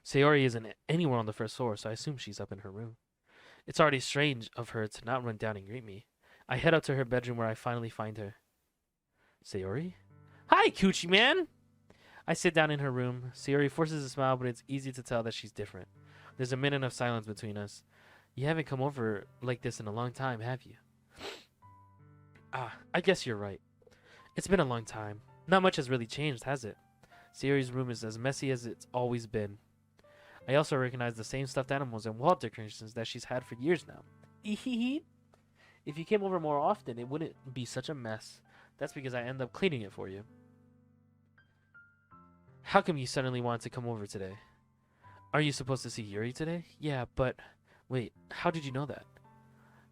Sayori isn't anywhere on the first floor, so I assume she's up in her room. It's already strange of her to not run down and greet me. I head up to her bedroom where I finally find her. Sayori? Hi, Coochie Man! I sit down in her room. Sayori forces a smile, but it's easy to tell that she's different. There's a minute of silence between us. You haven't come over like this in a long time, have you? I guess you're right. It's been a long time. Not much has really changed, has it? Sayori's room is as messy as it's always been. I also recognize the same stuffed animals and wall decorations that she's had for years now. If you came over more often, it wouldn't be such a mess. That's because I end up cleaning it for you. How come you suddenly wanted to come over today? Are you supposed to see Yuri today? Yeah, but... Wait, how did you know that?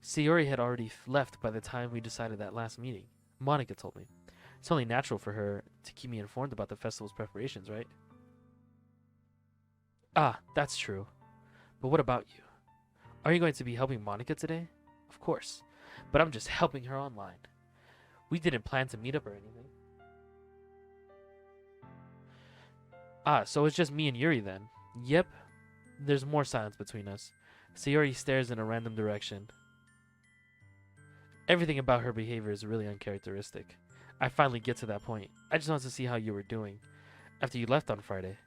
Sayori had already left by the time we decided that last meeting. Monica told me. It's only natural for her to keep me informed about the festival's preparations, right? That's true. But what about you? Are you going to be helping Monica today? Of course. But I'm just helping her online. We didn't plan to meet up or anything. So it's just me and Yuri then? Yep. There's more silence between us. Sayori stares in a random direction. Everything about her behavior is really uncharacteristic. I finally get to that point. I just want to see how you were doing after you left on Friday.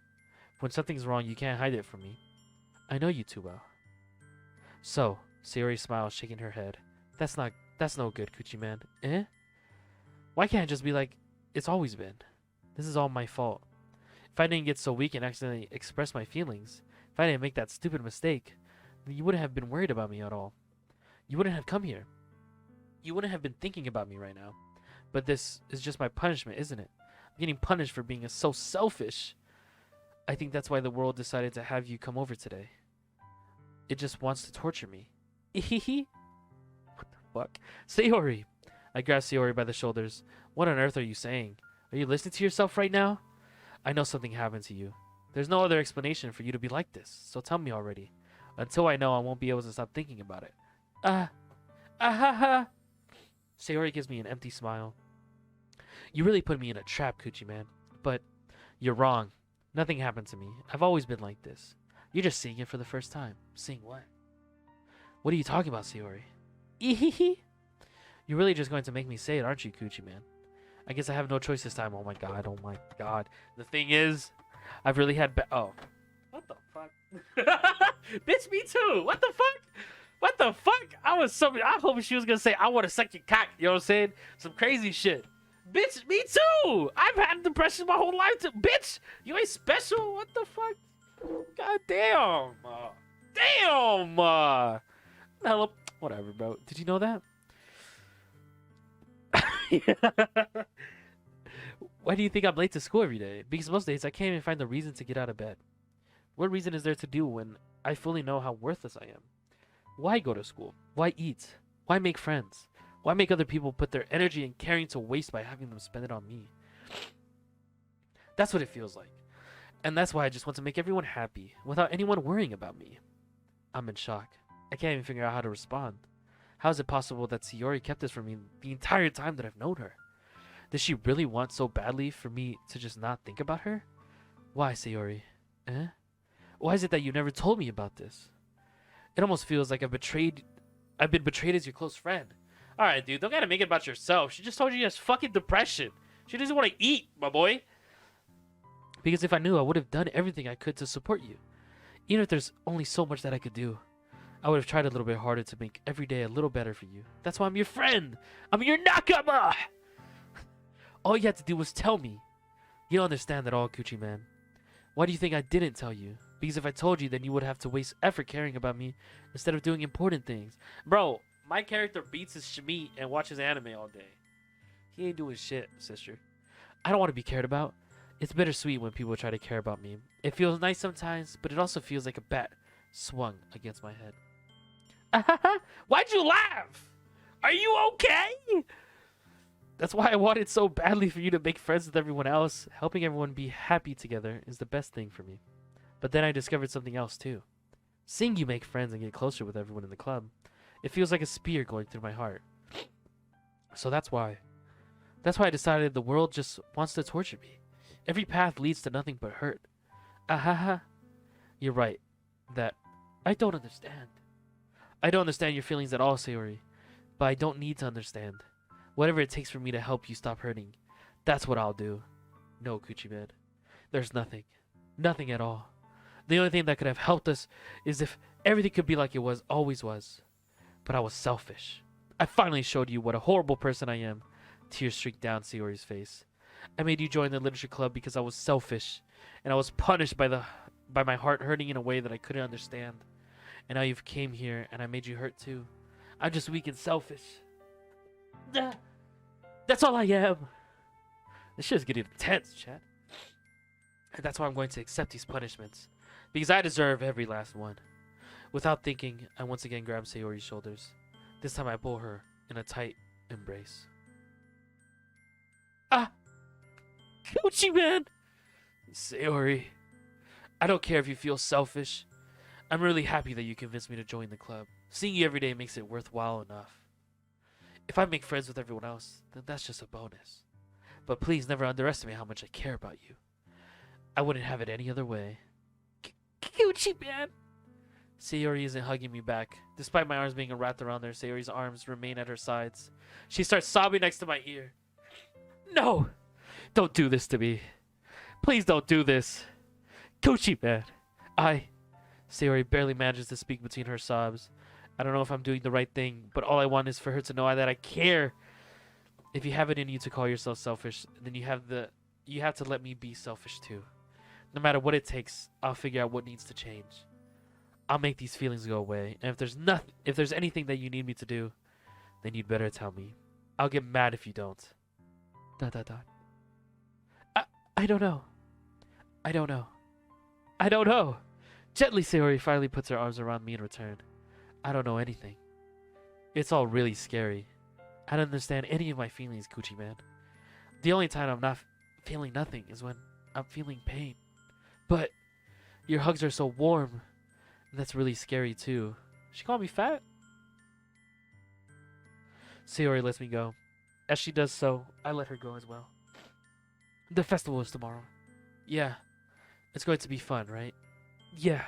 When something's wrong, you can't hide it from me. I know you too well. So, Sayori smiles, shaking her head. That's no good, Coochie Man. Eh? Why can't I just be like, it's always been? This is all my fault. If I didn't get so weak and accidentally express my feelings, if I didn't make that stupid mistake, then you wouldn't have been worried about me at all. You wouldn't have come here. You wouldn't have been thinking about me right now. But this is just my punishment, isn't it? I'm getting punished for being so selfish. I think that's why the world decided to have you come over today. It just wants to torture me. Ihihi. What the fuck? Sayori. I grab Sayori by the shoulders. What on earth are you saying? Are you listening to yourself right now? I know something happened to you. There's no other explanation for you to be like this, so tell me already. Until I know, I won't be able to stop thinking about it. Ha ha. Sayori gives me an empty smile. You really put me in a trap, Coochie Man. But you're wrong. Nothing happened to me. I've always been like this. You're just seeing it for the first time. Seeing what? What are you talking about, Sayori? Ehehe. You're really just going to make me say it, aren't you, Coochie Man? I guess I have no choice this time. Oh my god, oh my god. The thing is, I've really had oh. What the fuck? Bitch, me too. What the fuck? What the fuck? I hope she was gonna say, I wanna suck your cock. You know what I'm saying? Some crazy shit. Bitch, me too. I've had depression my whole life too. Bitch, you ain't special. What the fuck? God damn. Damn. Hello. Whatever, bro. Did you know that? Why do you think I'm late to school every day? Because most days I can't even find a reason to get out of bed. What reason is there to do when I fully know how worthless I am? Why go to school? Why eat? Why make friends? Why make other people put their energy and caring to waste by having them spend it on me? That's what it feels like. And that's why I just want to make everyone happy, without anyone worrying about me. I'm in shock. I can't even figure out how to respond. How is it possible that Sayori kept this from me the entire time that I've known her? Does she really want so badly for me to just not think about her? Why, Sayori? Eh? Why is it that you never told me about this? It almost feels like I've been betrayed as your close friend. Alright, dude, don't gotta make it about yourself. She just told you she has fucking depression. She doesn't want to eat, my boy. Because if I knew, I would have done everything I could to support you. Even if there's only so much that I could do. I would have tried a little bit harder to make every day a little better for you. That's why I'm your friend. I'm your nakama. All you had to do was tell me. You don't understand at all, Coochie Man. Why do you think I didn't tell you? Because if I told you, then you would have to waste effort caring about me instead of doing important things. Bro, my character beats his shmeat and watches anime all day. He ain't doing shit, sister. I don't want to be cared about. It's bittersweet when people try to care about me. It feels nice sometimes, but it also feels like a bat swung against my head. Why'd you laugh? Are you okay? That's why I wanted so badly for you to make friends with everyone else. Helping everyone be happy together is the best thing for me. But then I discovered something else too. Seeing you make friends and get closer with everyone in the club, it feels like a spear going through my heart. So that's why I decided the world just wants to torture me. Every path leads to nothing but hurt. You're right. That I don't understand. I don't understand your feelings at all, Sayori. But I don't need to understand. Whatever it takes for me to help you stop hurting, that's what I'll do. No, Coochie Man. There's nothing. Nothing at all. The only thing that could have helped us is if everything could be like it was, always was. But I was selfish. I finally showed you what a horrible person I am. Tears streaked down Sayori's face. I made you join the literature club because I was selfish, and I was punished by my heart hurting in a way that I couldn't understand. And now you've came here, and I made you hurt too. I'm just weak and selfish. That's all I am. This shit's getting intense, chat. And that's why I'm going to accept these punishments, because I deserve every last one. Without thinking, I once again grab Sayori's shoulders. This time I pull her in a tight embrace. Coochie Man! Sayori, I don't care if you feel selfish. I'm really happy that you convinced me to join the club. Seeing you every day makes it worthwhile enough. If I make friends with everyone else, then that's just a bonus. But please never underestimate how much I care about you. I wouldn't have it any other way. Coochie Man! Sayori isn't hugging me back. Despite my arms being wrapped around her, Sayori's arms remain at her sides. She starts sobbing next to my ear. No! Don't do this to me. Please don't do this. Coochie Man. Sayori barely manages to speak between her sobs. I don't know if I'm doing the right thing, but all I want is for her to know that I care. If you have it in you to call yourself selfish, then you have to let me be selfish too. No matter what it takes, I'll figure out what needs to change. I'll make these feelings go away, and if there's anything that you need me to do, then you'd better tell me. I'll get mad if you don't. ... I don't know. I don't know. I don't know. Gently, Sayori finally puts her arms around me in return. I don't know anything. It's all really scary. I don't understand any of my feelings, Coochie Man. The only time I'm not feeling nothing is when I'm feeling pain. But your hugs are so warm. And that's really scary too. She called me fat? Sayori lets me go. As she does so, I let her go as well. The festival is tomorrow. Yeah. It's going to be fun, right? Yeah.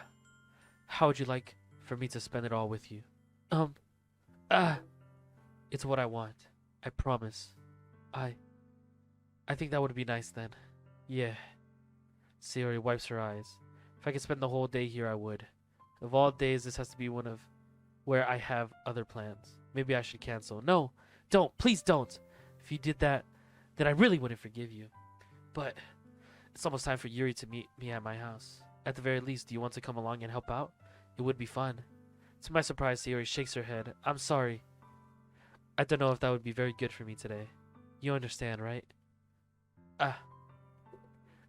How would you like for me to spend it all with you? It's what I want. I promise. I think that would be nice then. Yeah. Sayori wipes her eyes. If I could spend the whole day here, I would. Of all days, this has to be one of where I have other plans. Maybe I should cancel. No, don't. Please don't. If you did that, then I really wouldn't forgive you. But it's almost time for Yuri to meet me at my house. At the very least, do you want to come along and help out? It would be fun. To my surprise, Sayori shakes her head. I'm sorry. I don't know if that would be very good for me today. You understand, right?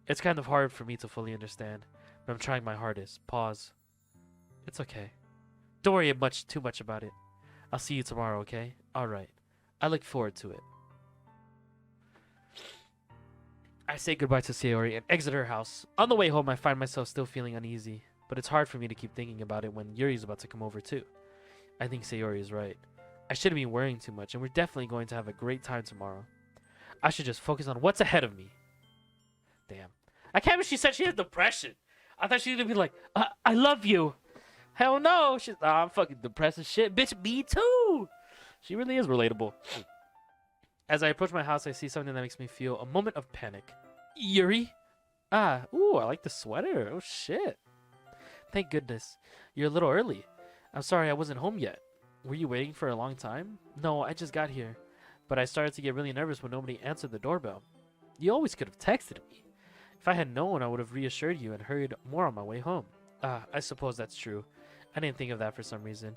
It's kind of hard for me to fully understand, but I'm trying my hardest. Pause. It's okay. Don't worry too much about it. I'll see you tomorrow, okay? Alright. I look forward to it. I say goodbye to Sayori and exit her house. On the way home, I find myself still feeling uneasy, but it's hard for me to keep thinking about it when Yuri's about to come over too. I think Sayori is right. I shouldn't be worrying too much, and we're definitely going to have a great time tomorrow. I should just focus on what's ahead of me. Damn. I can't believe she said she had depression. I thought she was going to be like, I love you. Hell no. She's, I'm fucking depressed as shit. Bitch, me too. She really is relatable. As I approach my house, I see something that makes me feel a moment of panic. Yuri? Ooh, I like the sweater. Oh, shit. Thank goodness. You're a little early. I'm sorry I wasn't home yet. Were you waiting for a long time? No, I just got here. But I started to get really nervous when nobody answered the doorbell. You always could have texted me. If I had known, I would have reassured you and hurried more on my way home. I suppose that's true. I didn't think of that for some reason.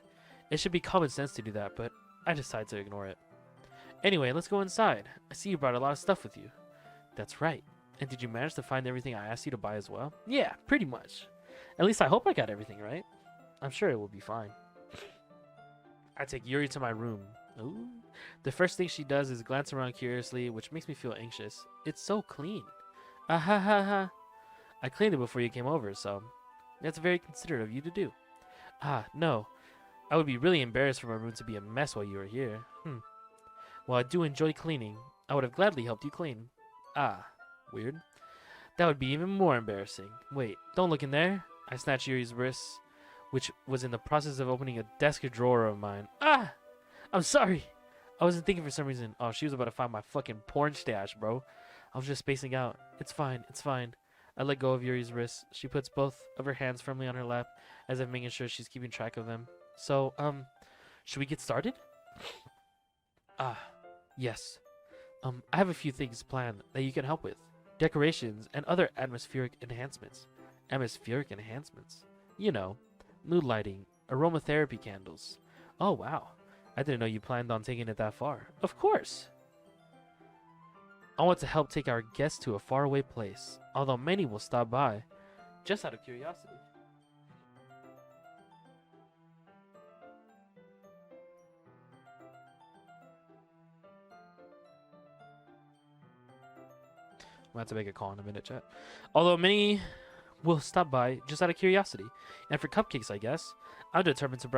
It should be common sense to do that, but I decided to ignore it. Anyway, let's go inside. I see you brought a lot of stuff with you. That's right. And did you manage to find everything I asked you to buy as well? Yeah, pretty much. At least I hope I got everything right. I'm sure it will be fine. I take Yuri to my room. Ooh. The first thing she does is glance around curiously, which makes me feel anxious. It's so clean. Ha ha ha. I cleaned it before you came over, so that's very considerate of you to do. No. I would be really embarrassed for my room to be a mess while you were here. Well, I do enjoy cleaning. I would have gladly helped you clean. Weird. That would be even more embarrassing. Wait, don't look in there. I snatched Yuri's wrist, which was in the process of opening a desk drawer of mine. I'm sorry. I wasn't thinking for some reason. Oh, she was about to find my fucking porn stash, bro. I was just spacing out. It's fine. It's fine. I let go of Yuri's wrist. She puts both of her hands firmly on her lap, as if making sure she's keeping track of them. So, should we get started? Yes. I have a few things planned that you can help with. Decorations and other atmospheric enhancements. Atmospheric enhancements? You know, mood lighting, aromatherapy candles. Oh, wow. I didn't know you planned on taking it that far. Of course. I want to help take our guests to a faraway place, although many will stop by, just out of curiosity. I'm going to have to make a call in a minute, chat. Although many will stop by just out of curiosity. And for cupcakes, I guess, I'm determined to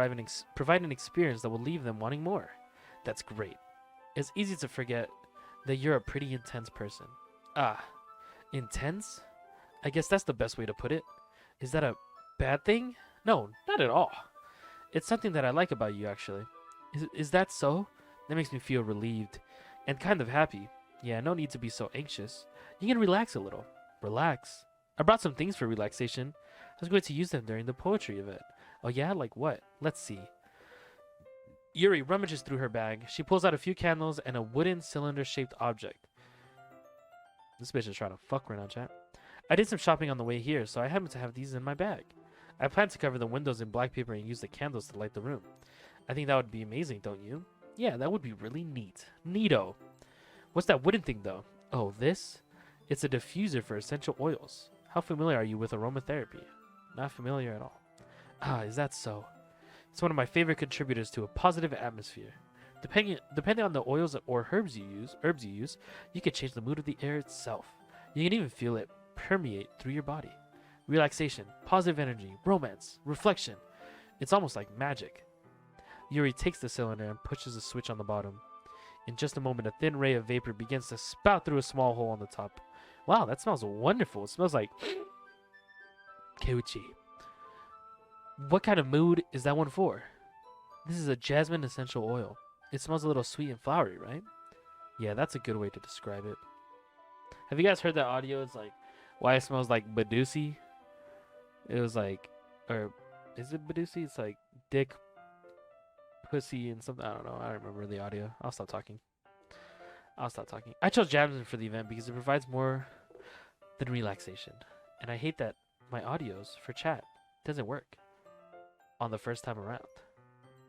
provide an experience that will leave them wanting more. That's great. It's easy to forget that you're a pretty intense person. Intense? I guess that's the best way to put it. Is that a bad thing? No, not at all. It's something that I like about you, actually. Is that so? That makes me feel relieved and kind of happy. Yeah, no need to be so anxious. You can relax a little. Relax? I brought some things for relaxation. I was going to use them during the poetry event. Oh yeah? Like what? Let's see. Yuri rummages through her bag. She pulls out a few candles and a wooden cylinder-shaped object. This bitch is trying to fuck right now, chat. I did some shopping on the way here, so I happen to have these in my bag. I plan to cover the windows in black paper and use the candles to light the room. I think that would be amazing, don't you? Yeah, that would be really neat. Neato. What's that wooden thing, though? Oh, this? It's a diffuser for essential oils. How familiar are you with aromatherapy? Not familiar at all. Is that so? It's one of my favorite contributors to a positive atmosphere. Depending on the oils or herbs you use, you can change the mood of the air itself. You can even feel it permeate through your body. Relaxation, positive energy, romance, reflection. It's almost like magic. Yuri takes the cylinder and pushes a switch on the bottom. In just a moment, a thin ray of vapor begins to spout through a small hole on the top. Wow, that smells wonderful. It smells like Keuchi. What kind of mood is that one for? This is a jasmine essential oil. It smells a little sweet and flowery, right? Yeah, that's a good way to describe it. Have you guys heard that audio? It's like, why it smells like Badusi? It was like, or is it Badusi? It's like dick, pussy, and something. I don't know. I don't remember the audio. I'll stop talking. I chose jasmine for the event because it provides more than relaxation. And I hate that my audios for chat doesn't work on the first time around.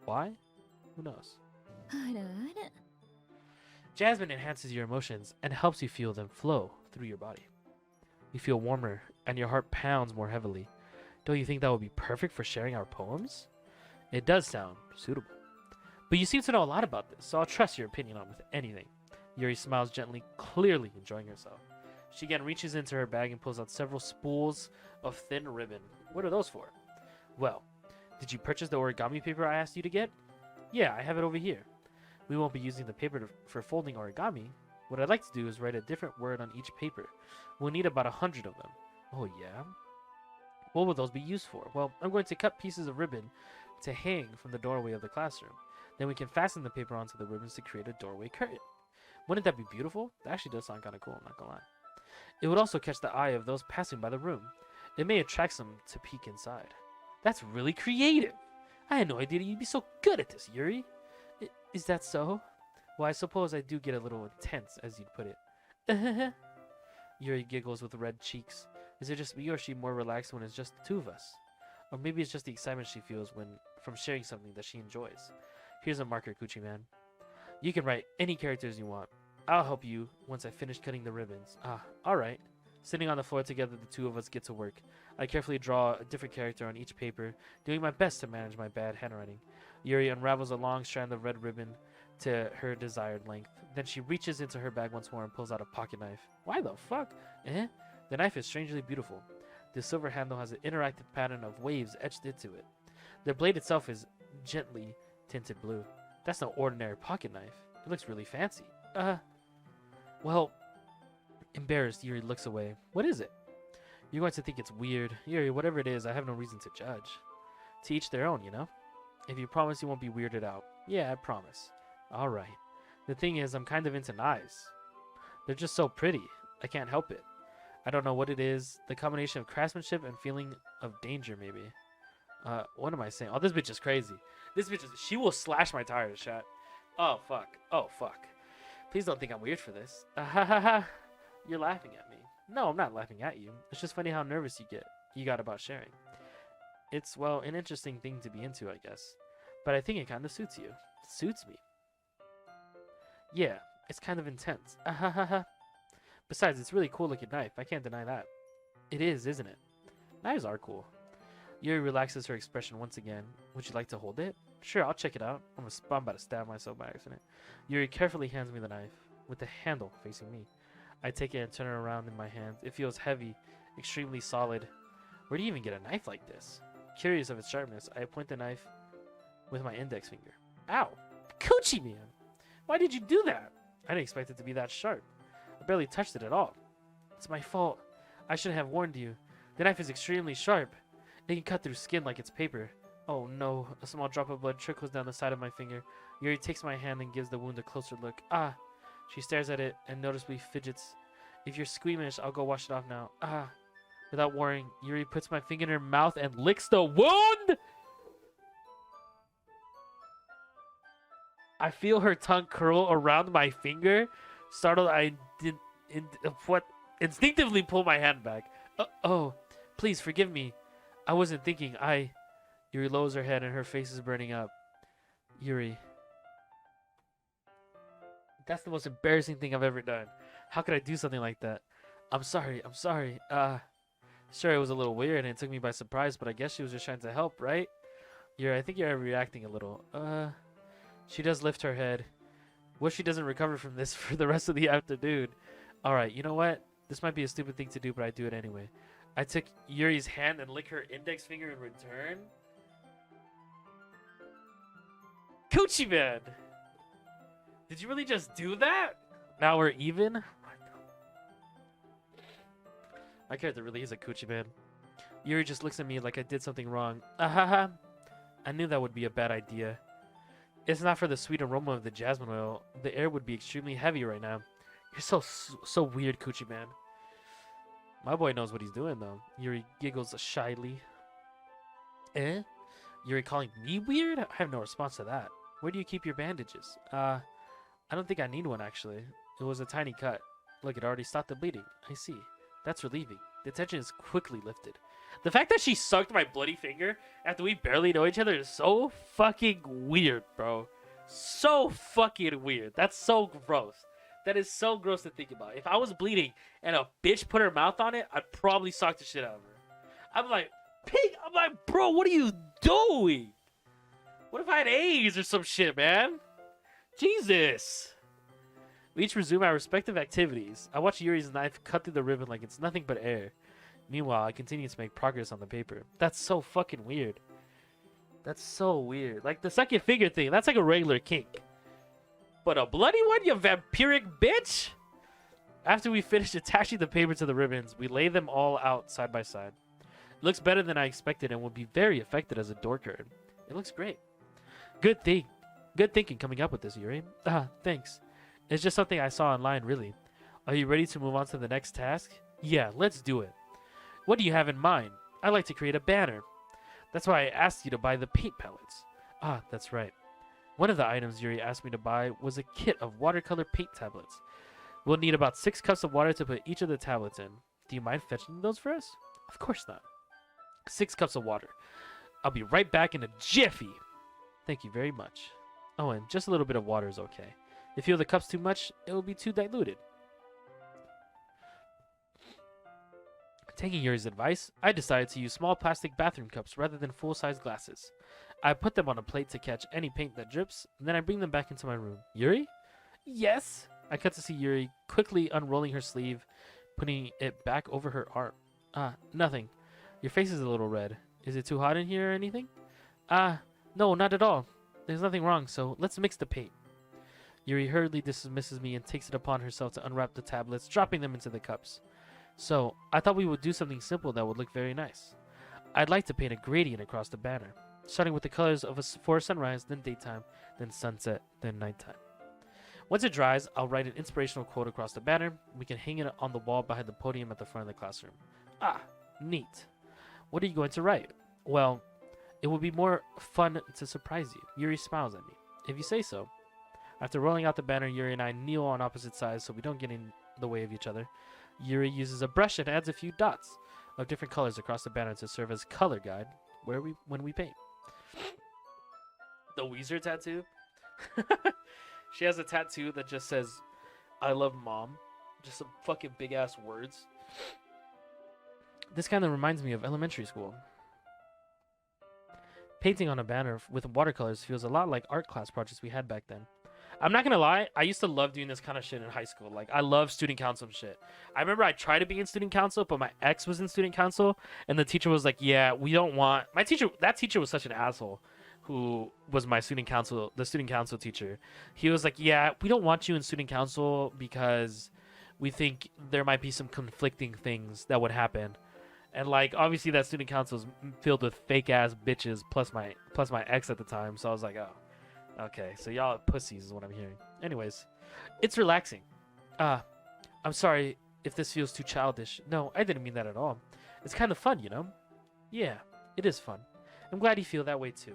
Why? Who knows? Jasmine enhances your emotions and helps you feel them flow through your body. You feel warmer and your heart pounds more heavily. Don't you think that would be perfect for sharing our poems? It does sound suitable. But you seem to know a lot about this, so I'll trust your opinion on with anything. Yuri smiles gently, clearly enjoying herself. She again reaches into her bag and pulls out several spools of thin ribbon. What are those for? Well, did you purchase the origami paper I asked you to get? Yeah, I have it over here. We won't be using the paper for folding origami. What I'd like to do is write a different word on each paper. We'll need about 100 of them. Oh, yeah? What will those be used for? Well, I'm going to cut pieces of ribbon to hang from the doorway of the classroom. Then we can fasten the paper onto the ribbons to create a doorway curtain. Wouldn't that be beautiful? That actually does sound kind of cool, I'm not gonna lie. It would also catch the eye of those passing by the room. It may attract them to peek inside. That's really creative. I had no idea you'd be so good at this, Yuri. Is that so? Well, I suppose I do get a little intense, as you'd put it. Yuri giggles with red cheeks. Is it just me, or is she more relaxed when it's just the two of us? Or maybe it's just the excitement she feels from sharing something that she enjoys. Here's a marker, Coochie Man. You can write any characters you want. I'll help you once I finish cutting the ribbons. Ah, alright. Sitting on the floor together, the two of us get to work. I carefully draw a different character on each paper, doing my best to manage my bad handwriting. Yuri unravels a long strand of red ribbon to her desired length. Then she reaches into her bag once more and pulls out a pocket knife. Why the fuck? Eh? The knife is strangely beautiful. The silver handle has an interactive pattern of waves etched into it. The blade itself is gently tinted blue. That's no ordinary pocket knife. It looks really fancy. Well, embarrassed, Yuri looks away. What is it? You're going to think it's weird. Yuri, whatever it is, I have no reason to judge. To each their own, you know? If you promise you won't be weirded out. Yeah, I promise. Alright. The thing is, I'm kind of into knives. They're just so pretty. I can't help it. I don't know what it is. The combination of craftsmanship and feeling of danger, maybe. What am I saying? Oh, this bitch is crazy. This bitch is... She will slash my tires, chat. Oh, fuck. Oh, fuck. Please don't think I'm weird for this. You're laughing at me. No, I'm not laughing at you. It's just funny how nervous you got about sharing. It's, well, an interesting thing to be into, I guess. But I think it kind of suits you. It suits me. Yeah, it's kind of intense. Besides, it's a really cool looking knife. I can't deny that. It is, isn't it? Knives are cool. Yuri relaxes her expression once again. Would you like to hold it? Sure, I'll check it out. I'm about to stab myself by accident. Yuri carefully hands me the knife, with the handle facing me. I take it and turn it around in my hands. It feels heavy, extremely solid. Where do you even get a knife like this? Curious of its sharpness, I point the knife with my index finger. Ow! Coochie Man! Why did you do that? I didn't expect it to be that sharp. I barely touched it at all. It's my fault. I should have warned you. The knife is extremely sharp. It can cut through skin like it's paper. Oh no, a small drop of blood trickles down the side of my finger. Yuri takes my hand and gives the wound a closer look. Ah! She stares at it and noticeably fidgets. If you're squeamish, I'll go wash it off now. Ah! Without worrying, Yuri puts my finger in her mouth and licks the wound! I feel her tongue curl around my finger. Startled, I instinctively pull my hand back. Oh, please forgive me. I wasn't thinking. Yuri lowers her head and her face is burning up. Yuri. That's the most embarrassing thing I've ever done. How could I do something like that? I'm sorry. Sure, it was a little weird and it took me by surprise, but I guess she was just trying to help, right? Yuri, I think you're reacting a little. She does lift her head. What if she doesn't recover from this for the rest of the afternoon? Alright, you know what? This might be a stupid thing to do, but I do it anyway. I took Yuri's hand and lick her index finger in return. Coochie Man! Did you really just do that? Now we're even? My character really is a Coochie Man. Yuri just looks at me like I did something wrong. I knew that would be a bad idea. It's not for the sweet aroma of the jasmine oil. The air would be extremely heavy right now. You're so weird, Coochie Man. My boy knows what he's doing, though. Yuri giggles shyly. Eh? Yuri calling me weird? I have no response to that. Where do you keep your bandages? I don't think I need one, actually. It was a tiny cut. Look, it already stopped the bleeding. I see. That's relieving. The tension is quickly lifted. The fact that she sucked my bloody finger after we barely know each other is so fucking weird, bro. So fucking weird. That's so gross. That is so gross to think about. If I was bleeding and a bitch put her mouth on it, I'd probably suck the shit out of her. I'm like, pig. I'm like, bro, what are you doing? What if I had AIDS or some shit, man? Jesus. We each resume our respective activities. I watch Yuri's knife cut through the ribbon like it's nothing but air. Meanwhile, I continue to make progress on the paper. That's so fucking weird. That's so weird. Like the second figure thing, that's like a regular kink. But a bloody one, you vampiric bitch? After we finish attaching the paper to the ribbons, we lay them all out side by side. It looks better than I expected and will be very effective as a door curtain. It looks great. Good thinking coming up with this, Yuri. Thanks. It's just something I saw online, really. Are you ready to move on to the next task? Yeah, let's do it. What do you have in mind? I'd like to create a banner. That's why I asked you to buy the paint palettes. That's right. One of the items Yuri asked me to buy was a kit of watercolor paint tablets. We'll need about 6 cups of water to put each of the tablets in. Do you mind fetching those for us? Of course not. 6 cups of water. I'll be right back in a jiffy. Thank you very much. Oh, and just a little bit of water is okay. If you feel the cup's too much, it will be too diluted. Taking Yuri's advice, I decided to use small plastic bathroom cups rather than full-size glasses. I put them on a plate to catch any paint that drips, and then I bring them back into my room. Yuri? Yes? I cut to see Yuri quickly unrolling her sleeve, putting it back over her arm. Nothing. Your face is a little red. Is it too hot in here or anything? No, not at all. There's nothing wrong, so let's mix the paint. Yuri hurriedly dismisses me and takes it upon herself to unwrap the tablets, dropping them into the cups. So, I thought we would do something simple that would look very nice. I'd like to paint a gradient across the banner, starting with the colors of for sunrise, then daytime, then sunset, then nighttime. Once it dries, I'll write an inspirational quote across the banner. We can hang it on the wall behind the podium at the front of the classroom. Neat. What are you going to write? Well, it will be more fun to surprise you. Yuri smiles at me. If you say so. After rolling out the banner, Yuri and I kneel on opposite sides so we don't get in the way of each other. Yuri uses a brush and adds a few dots of different colors across the banner to serve as color guide when we paint. The Weezer tattoo? She has a tattoo that just says, I love mom. Just some fucking big ass words. This kind of reminds me of elementary school. Painting on a banner with watercolors feels a lot like art class projects we had back then. I'm not gonna lie, I used to love doing this kind of shit in high school. Like, I love student council and shit. I remember I tried to be in student council, but my ex was in student council, and the teacher was like, yeah, we don't want... That teacher was such an asshole, who was my student council, the student council teacher. He was like, yeah, we don't want you in student council because we think there might be some conflicting things that would happen. And, like, obviously that student council is filled with fake-ass bitches plus my ex at the time, so I was like, oh. Okay, so y'all are pussies is what I'm hearing. Anyways, it's relaxing. I'm sorry if this feels too childish. No, I didn't mean that at all. It's kind of fun, you know? Yeah, it is fun. I'm glad you feel that way too.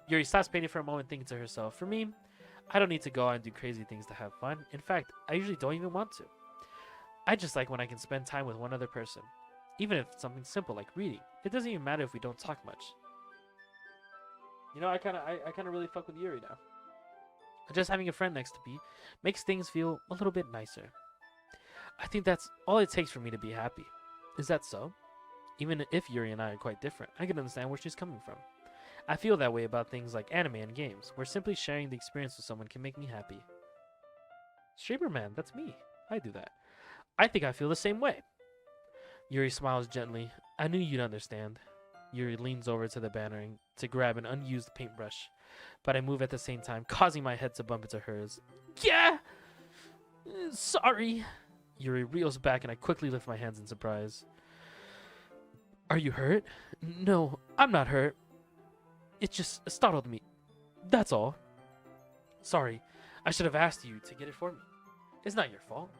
Yuri stops painting for a moment, thinking to herself, for me, I don't need to go out and do crazy things to have fun. In fact, I usually don't even want to. I just like when I can spend time with one other person. Even if it's something simple like reading. It doesn't even matter if we don't talk much. You know, I kind of really fuck with Yuri now. Just having a friend next to me makes things feel a little bit nicer. I think that's all it takes for me to be happy. Is that so? Even if Yuri and I are quite different, I can understand where she's coming from. I feel that way about things like anime and games, where simply sharing the experience with someone can make me happy. Streamer man, that's me. I do that. I think I feel the same way. Yuri smiles gently. I knew you'd understand. Yuri leans over to the banner to grab an unused paintbrush, but I move at the same time, causing my head to bump into hers. Yeah! Sorry. Yuri reels back and I quickly lift my hands in surprise. Are you hurt? No, I'm not hurt. It just startled me. That's all. Sorry, I should have asked you to get it for me. It's not your fault.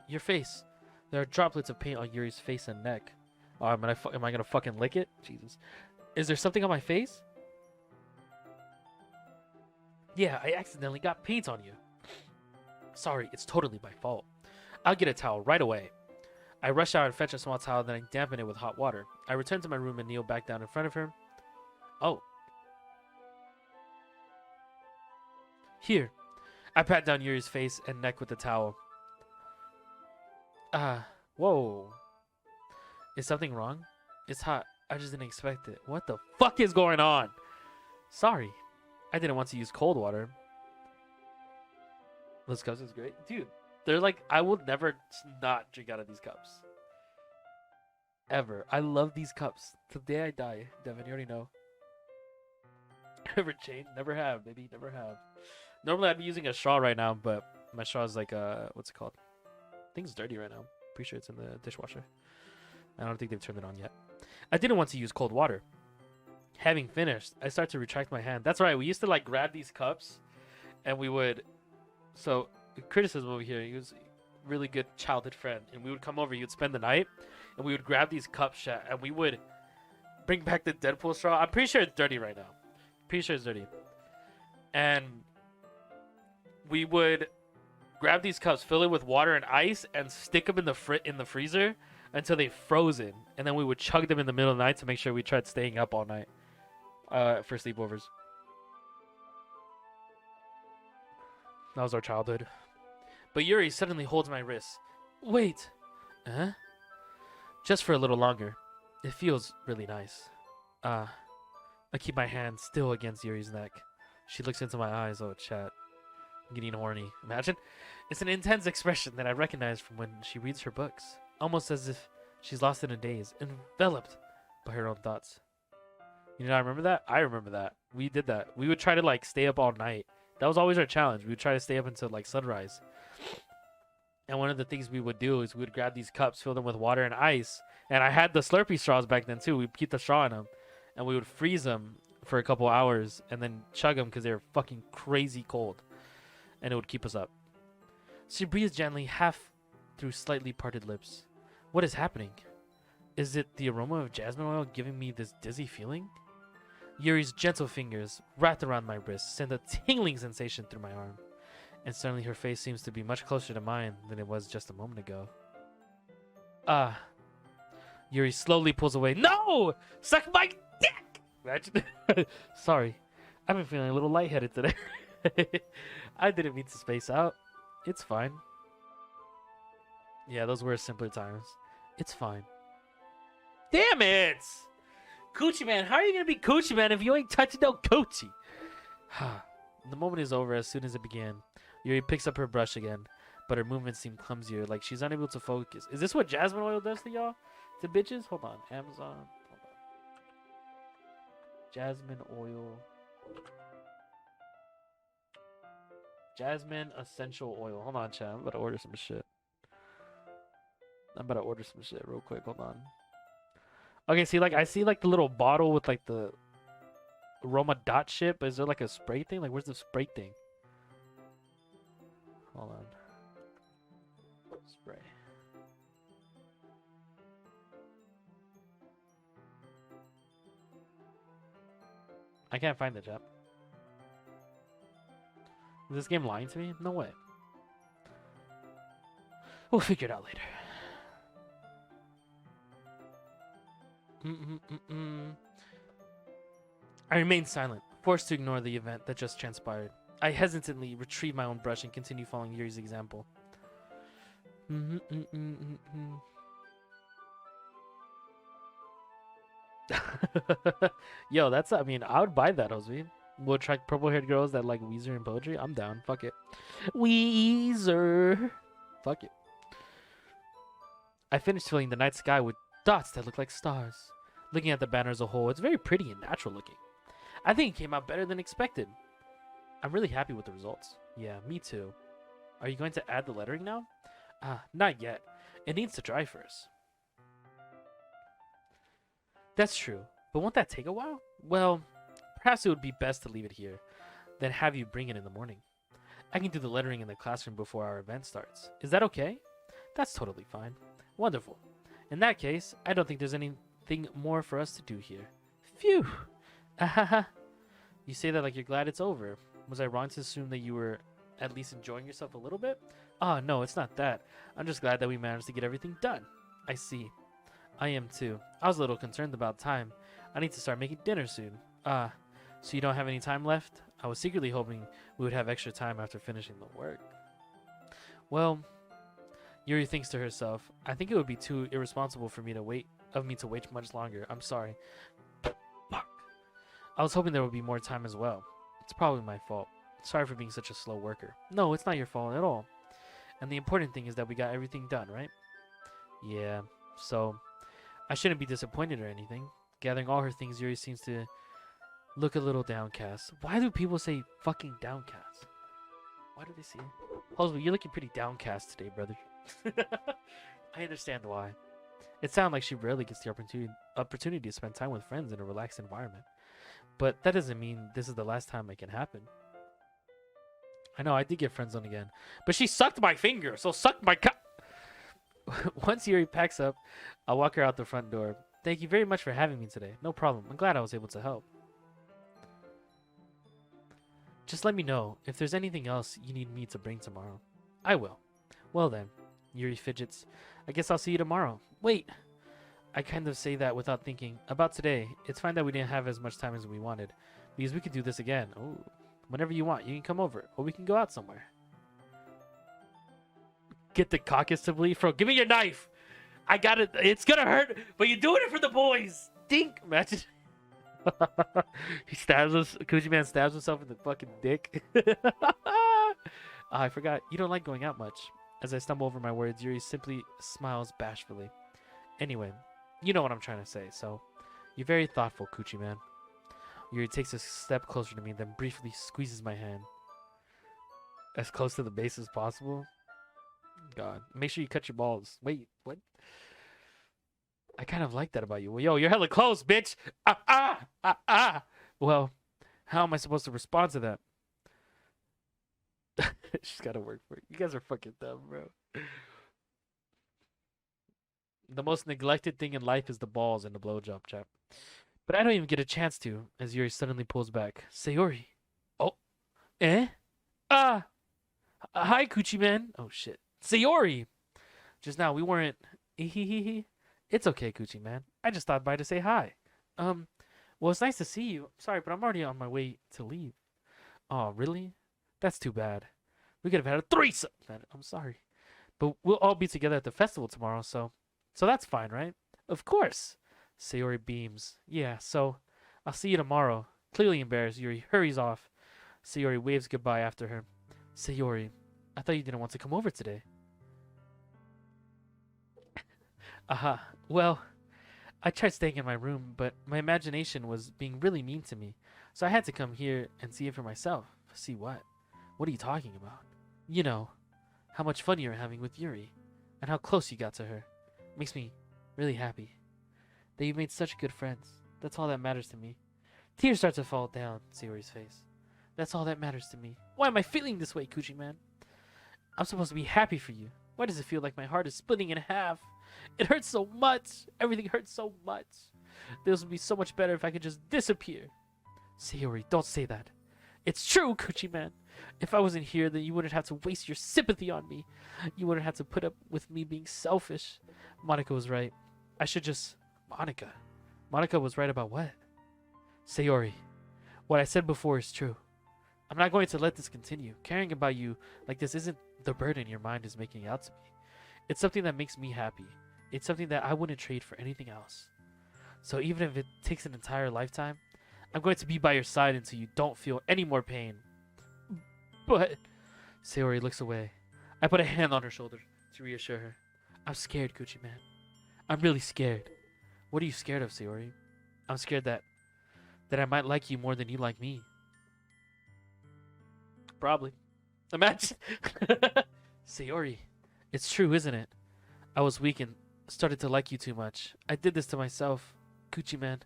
Your face. There are droplets of paint on Yuri's face and neck. Oh, am I gonna fucking lick it? Jesus. Is there something on my face? Yeah, I accidentally got paint on you. Sorry, it's totally my fault. I'll get a towel right away. I rush out and fetch a small towel, then I dampen it with hot water. I return to my room and kneel back down in front of her. Oh. Here. I pat down Yuri's face and neck with the towel. Whoa. Is something wrong? It's hot. I just didn't expect it. What the fuck is going on? Sorry. I didn't want to use cold water. This cousin's great. Dude, They're like, I will never not drink out of these cups. Ever. I love these cups. Till the day I die. Devin, you already know. Never change. Never have, baby. Never have. Normally I'd be using a straw right now, but my straw is like, what's it called? I think it's dirty right now. Pretty sure it's in the dishwasher. I don't think they've turned it on yet. I didn't want to use cold water. Having finished, I start to retract my hand. That's right. We used to like grab these cups and we would, so criticism over here, he was a really good childhood friend, and we would come over, he would spend the night, and we would grab these cups and we would bring back the Deadpool straw. I'm pretty sure it's dirty right now. Pretty sure it's dirty. And we would grab these cups, fill it with water and ice, and stick them in the freezer until they frozen, and then we would chug them in the middle of the night to make sure we tried staying up all night for sleepovers. That was our childhood. But Yuri suddenly holds my wrist. Wait. Huh? Just for a little longer. It feels really nice. I keep my hand still against Yuri's neck. She looks into my eyes. Oh, chat. I'm getting horny. Imagine. It's an intense expression that I recognize from when she reads her books. Almost as if she's lost in a daze, enveloped by her own thoughts. You know, I remember that? I remember that. We did that. We would try to, like, stay up all night. That was always our challenge. We would try to stay up until, like, sunrise. And one of the things we would do is we would grab these cups, fill them with water and ice. And I had the Slurpee straws back then, too. We'd keep the straw in them. And we would freeze them for a couple hours and then chug them because they were fucking crazy cold. And it would keep us up. She breathes gently, half through slightly parted lips. What is happening? Is it the aroma of jasmine oil giving me this dizzy feeling? Yuri's gentle fingers, wrapped around my wrist, send a tingling sensation through my arm. And suddenly her face seems to be much closer to mine than it was just a moment ago. Yuri slowly pulls away. No! Suck my dick! Imagine. Sorry. I've been feeling a little lightheaded today. I didn't mean to space out. It's fine. Yeah, those were simpler times. It's fine. Damn it! Coochie Man, how are you gonna be Coochie Man if you ain't touching no coochie? The moment is over as soon as it began. Yuri picks up her brush again, but her movements seem clumsier, like she's unable to focus. Is this what jasmine oil does to y'all? To bitches? Hold on. Amazon. Hold on. Jasmine oil. Jasmine essential oil. Hold on, chat. I'm about to order some shit. Real quick. Hold on. Okay, see, like, I see, like, the little bottle with, like, the aroma dot shit, but is there, like, a spray thing? Like, where's the spray thing? Hold on. Spray. I can't find the chat. Is this game lying to me? No way. We'll figure it out later. I remained silent, forced to ignore the event that just transpired. I hesitantly retrieved my own brush and continued following Yuri's example. Yo, that's, I mean, I would buy that, Jose. We'll attract purple-haired girls that like Weezer and poetry. I'm down. Fuck it. Weezer. Fuck it. I finished filling the night sky with dots that look like stars. Looking at the banner as a whole, it's very pretty and natural looking. I think it came out better than expected. I'm really happy with the results. Yeah, me too. Are you going to add the lettering now? Not yet. It needs to dry first. That's true. But won't that take a while? Well, perhaps it would be best to leave it here, then have you bring it in the morning. I can do the lettering in the classroom before our event starts. Is that okay? That's totally fine. Wonderful. In that case, I don't think there's anything more for us to do here. Phew! Ahaha. You say that like you're glad it's over. Was I wrong to assume that you were at least enjoying yourself a little bit? Oh, no, it's not that. I'm just glad that we managed to get everything done. I see. I am too. I was a little concerned about time. I need to start making dinner soon. So you don't have any time left? I was secretly hoping we would have extra time after finishing the work. Well, Yuri thinks to herself, I think it would be too irresponsible for me to wait much longer. I'm sorry. Fuck. I was hoping there would be more time as well. It's probably my fault. Sorry for being such a slow worker. No, it's not your fault at all. And the important thing is that we got everything done, right? Yeah, so I shouldn't be disappointed or anything. Gathering all her things, Yuri seems to look a little downcast. Why do people say fucking downcast? Why do they say it? Hoswell, you're looking pretty downcast today, brother. I understand why. It sounds like she rarely gets the opportunity to spend time with friends in a relaxed environment. But that doesn't mean this is the last time it can happen. I know, I did get friend zoned again. But she sucked my finger, so suck my Once Yuri packs up, I'll walk her out the front door. Thank you very much for having me today. No problem. I'm glad I was able to help. Just let me know if there's anything else you need me to bring tomorrow. I will. Well then, Yuri fidgets. I guess I'll see you tomorrow. Wait. I kind of say that without thinking. About today, it's fine that we didn't have as much time as we wanted. Because we could do this again. Oh, whenever you want, you can come over. Or we can go out somewhere. Get the caucus to bleed? Bro, give me your knife. I got it. It's gonna hurt, but you're doing it for the boys. Dink. Imagine. He stabs us. Coochie Man stabs himself in the fucking dick. I forgot. You don't like going out much. As I stumble over my words, Yuri simply smiles bashfully. Anyway, you know what I'm trying to say, so you're very thoughtful, Coochie Man. Yuri takes a step closer to me, then briefly squeezes my hand. As close to the base as possible. God. Make sure you cut your balls. Wait, what? I kind of like that about you. Well, yo, you're hella close, bitch. Well, how am I supposed to respond to that? She's got to work for it. You guys are fucking dumb, bro. The most neglected thing in life is the balls and the blowjob, chap. But I don't even get a chance to, as Yuri suddenly pulls back. Sayori. Oh. Eh? Hi, Coochie Man. Oh, shit. Sayori. Just now, we weren't... It's okay, Coochie Man. I just stopped by to say hi. Well, it's nice to see you. Sorry, but I'm already on my way to leave. Oh, really? That's too bad. We could have had a threesome. I'm sorry. But we'll all be together at the festival tomorrow, so that's fine, right? Of course. Sayori beams. Yeah, so I'll see you tomorrow. Clearly embarrassed, Yuri hurries off. Sayori waves goodbye after her. Sayori, I thought you didn't want to come over today. Aha. Well, I tried staying in my room, but my imagination was being really mean to me. So I had to come here and see it for myself. See what? What are you talking about? You know, how much fun you were having with Yuri, and how close you got to her. Makes me really happy that you've made such good friends. That's all that matters to me. Tears start to fall down Sayori's face. That's all that matters to me. Why am I feeling this way, Coochie Man? I'm supposed to be happy for you. Why does it feel like my heart is splitting in half? It hurts so much. Everything hurts so much. This would be so much better if I could just disappear. Sayori, don't say that. It's true, Coochie Man. If I wasn't here, then you wouldn't have to waste your sympathy on me. You wouldn't have to put up with me being selfish. Monica was right. I should just... Monica? Monica was right about what? Sayori, what I said before is true. I'm not going to let this continue. Caring about you like this isn't the burden your mind is making out to be. It's something that makes me happy. It's something that I wouldn't trade for anything else. So even if it takes an entire lifetime, I'm going to be by your side until you don't feel any more pain. But... Sayori looks away. I put a hand on her shoulder to reassure her. I'm scared, Coochie Man. I'm really scared. What are you scared of, Sayori? I'm scared that I might like you more than you like me. Probably. Imagine. Sayori, it's true, isn't it? I was weak and started to like you too much. I did this to myself, Coochie Man.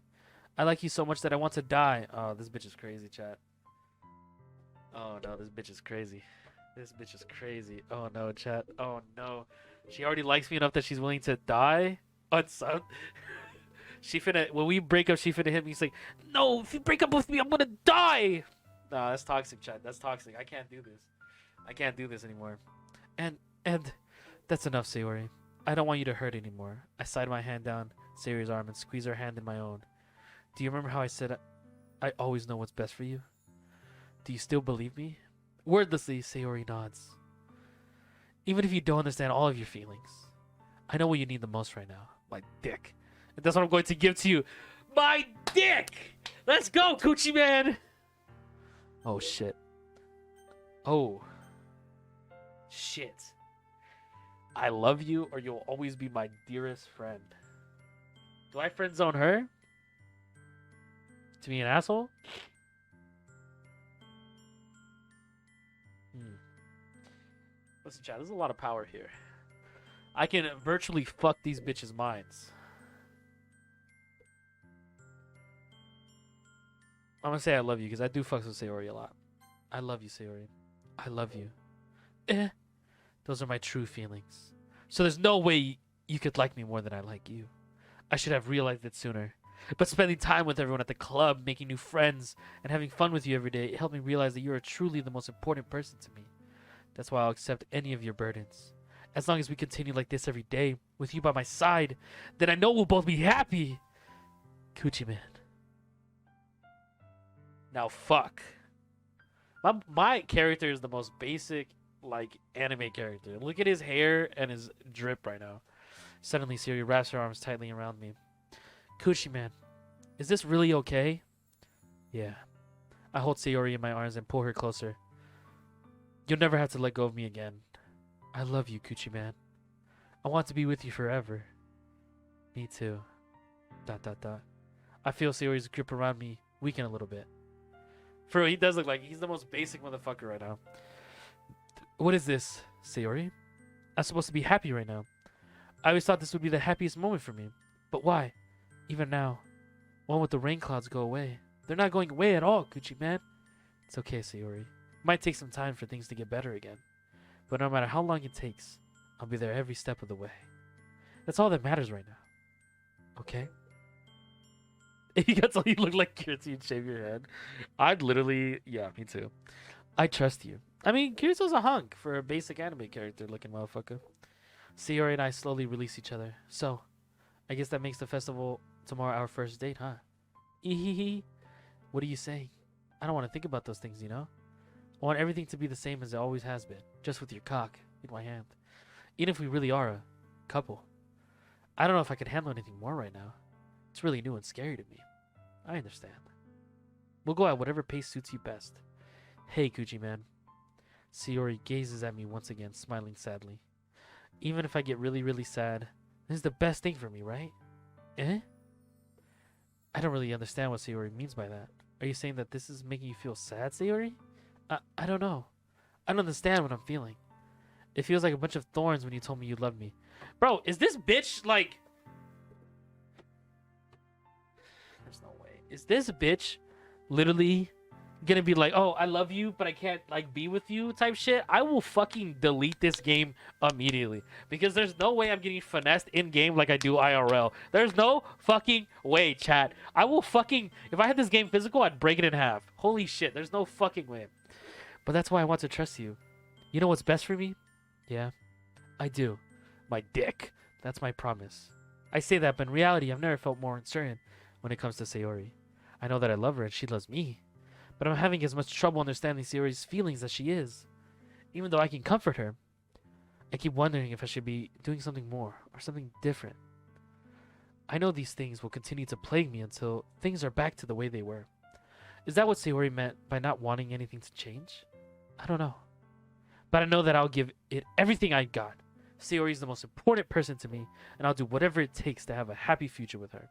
I like you so much that I want to die. Oh, this bitch is crazy, chat. Oh no, this bitch is crazy. This bitch is crazy. Oh no, chat. Oh no. She already likes me enough that she's willing to die on some. She finna, when we break up, she finna hit me. She's like, no, if you break up with me, I'm gonna die. Nah, that's toxic, chat. That's toxic. I can't do this. I can't do this anymore. And that's enough, Sayori. I don't want you to hurt anymore. I slide my hand down Sayori's arm and squeeze her hand in my own. Do you remember how I said I always know what's best for you? Do you still believe me? Wordlessly, Sayori nods. Even if you don't understand all of your feelings, I know what you need the most right now. My dick. And that's what I'm going to give to you. My dick! Let's go, Coochie Man! Oh, shit. Oh. Shit. I love you or you'll always be my dearest friend. Do I friend zone her? To be an asshole? Listen, chat, there's a lot of power here. I can virtually fuck these bitches' minds. I'm gonna say I love you because I do fuck with Sayori a lot. I love you, Sayori. I love you. Those are my true feelings. So there's no way you could like me more than I like you. I should have realized it sooner. But spending time with everyone at the club, making new friends, and having fun with you every day, it helped me realize that you are truly the most important person to me. That's why I'll accept any of your burdens. As long as we continue like this every day, with you by my side, then I know we'll both be happy. Coochie man. Now fuck. My character is the most basic, like, anime character. Look at his hair and his drip right now. Suddenly, Sayori wraps her arms tightly around me. Coochie man, is this really okay? Yeah. I hold Sayori in my arms and pull her closer. You'll never have to let go of me again. I love you, Coochie man. I want to be with you forever. Me too. ... I feel Sayori's grip around me weaken a little bit. For he does look like he's the most basic motherfucker right now. What is this, Sayori? I'm supposed to be happy right now. I always thought this would be the happiest moment for me. But why? Even now. Won't let the rain clouds go away. They're not going away at all, Coochie man. It's okay, Sayori. It might take some time for things to get better again. But no matter how long it takes, I'll be there every step of the way. That's all that matters right now. Okay? You got to look like Kirito and shave your head. I'd literally... Yeah, me too. I trust you. I mean, Kirito's a hunk for a basic anime character looking motherfucker. Sayori and I slowly release each other. So, I guess that makes the festival tomorrow our first date, huh? Ehehe. What are you saying? I don't want to think about those things, you know? I want everything to be the same as it always has been. Just with your cock in my hand. Even if we really are a couple. I don't know if I could handle anything more right now. It's really new and scary to me. I understand. We'll go at whatever pace suits you best. Hey, Coochie man. Sayori gazes at me once again, smiling sadly. Even if I get really, really sad, this is the best thing for me, right? Eh? I don't really understand what Sayori means by that. Are you saying that this is making you feel sad, Sayori? I don't know. I don't understand what I'm feeling. It feels like a bunch of thorns when you told me you loved me. Bro, is this bitch like... There's no way. Is this bitch literally gonna be like, oh, I love you, but I can't like be with you type shit? I will fucking delete this game immediately. Because there's no way I'm getting finessed in game like I do IRL. There's no fucking way, chat. I will fucking... If I had this game physical, I'd break it in half. Holy shit, there's no fucking way. But that's why I want to trust you. You know what's best for me? Yeah, I do. My dick. That's my promise. I say that, but in reality, I've never felt more uncertain when it comes to Sayori. I know that I love her and she loves me. But I'm having as much trouble understanding Sayori's feelings as she is. Even though I can comfort her, I keep wondering if I should be doing something more or something different. I know these things will continue to plague me until things are back to the way they were. Is that what Sayori meant by not wanting anything to change? I don't know. But I know that I'll give it everything I got. Sayori is the most important person to me, and I'll do whatever it takes to have a happy future with her.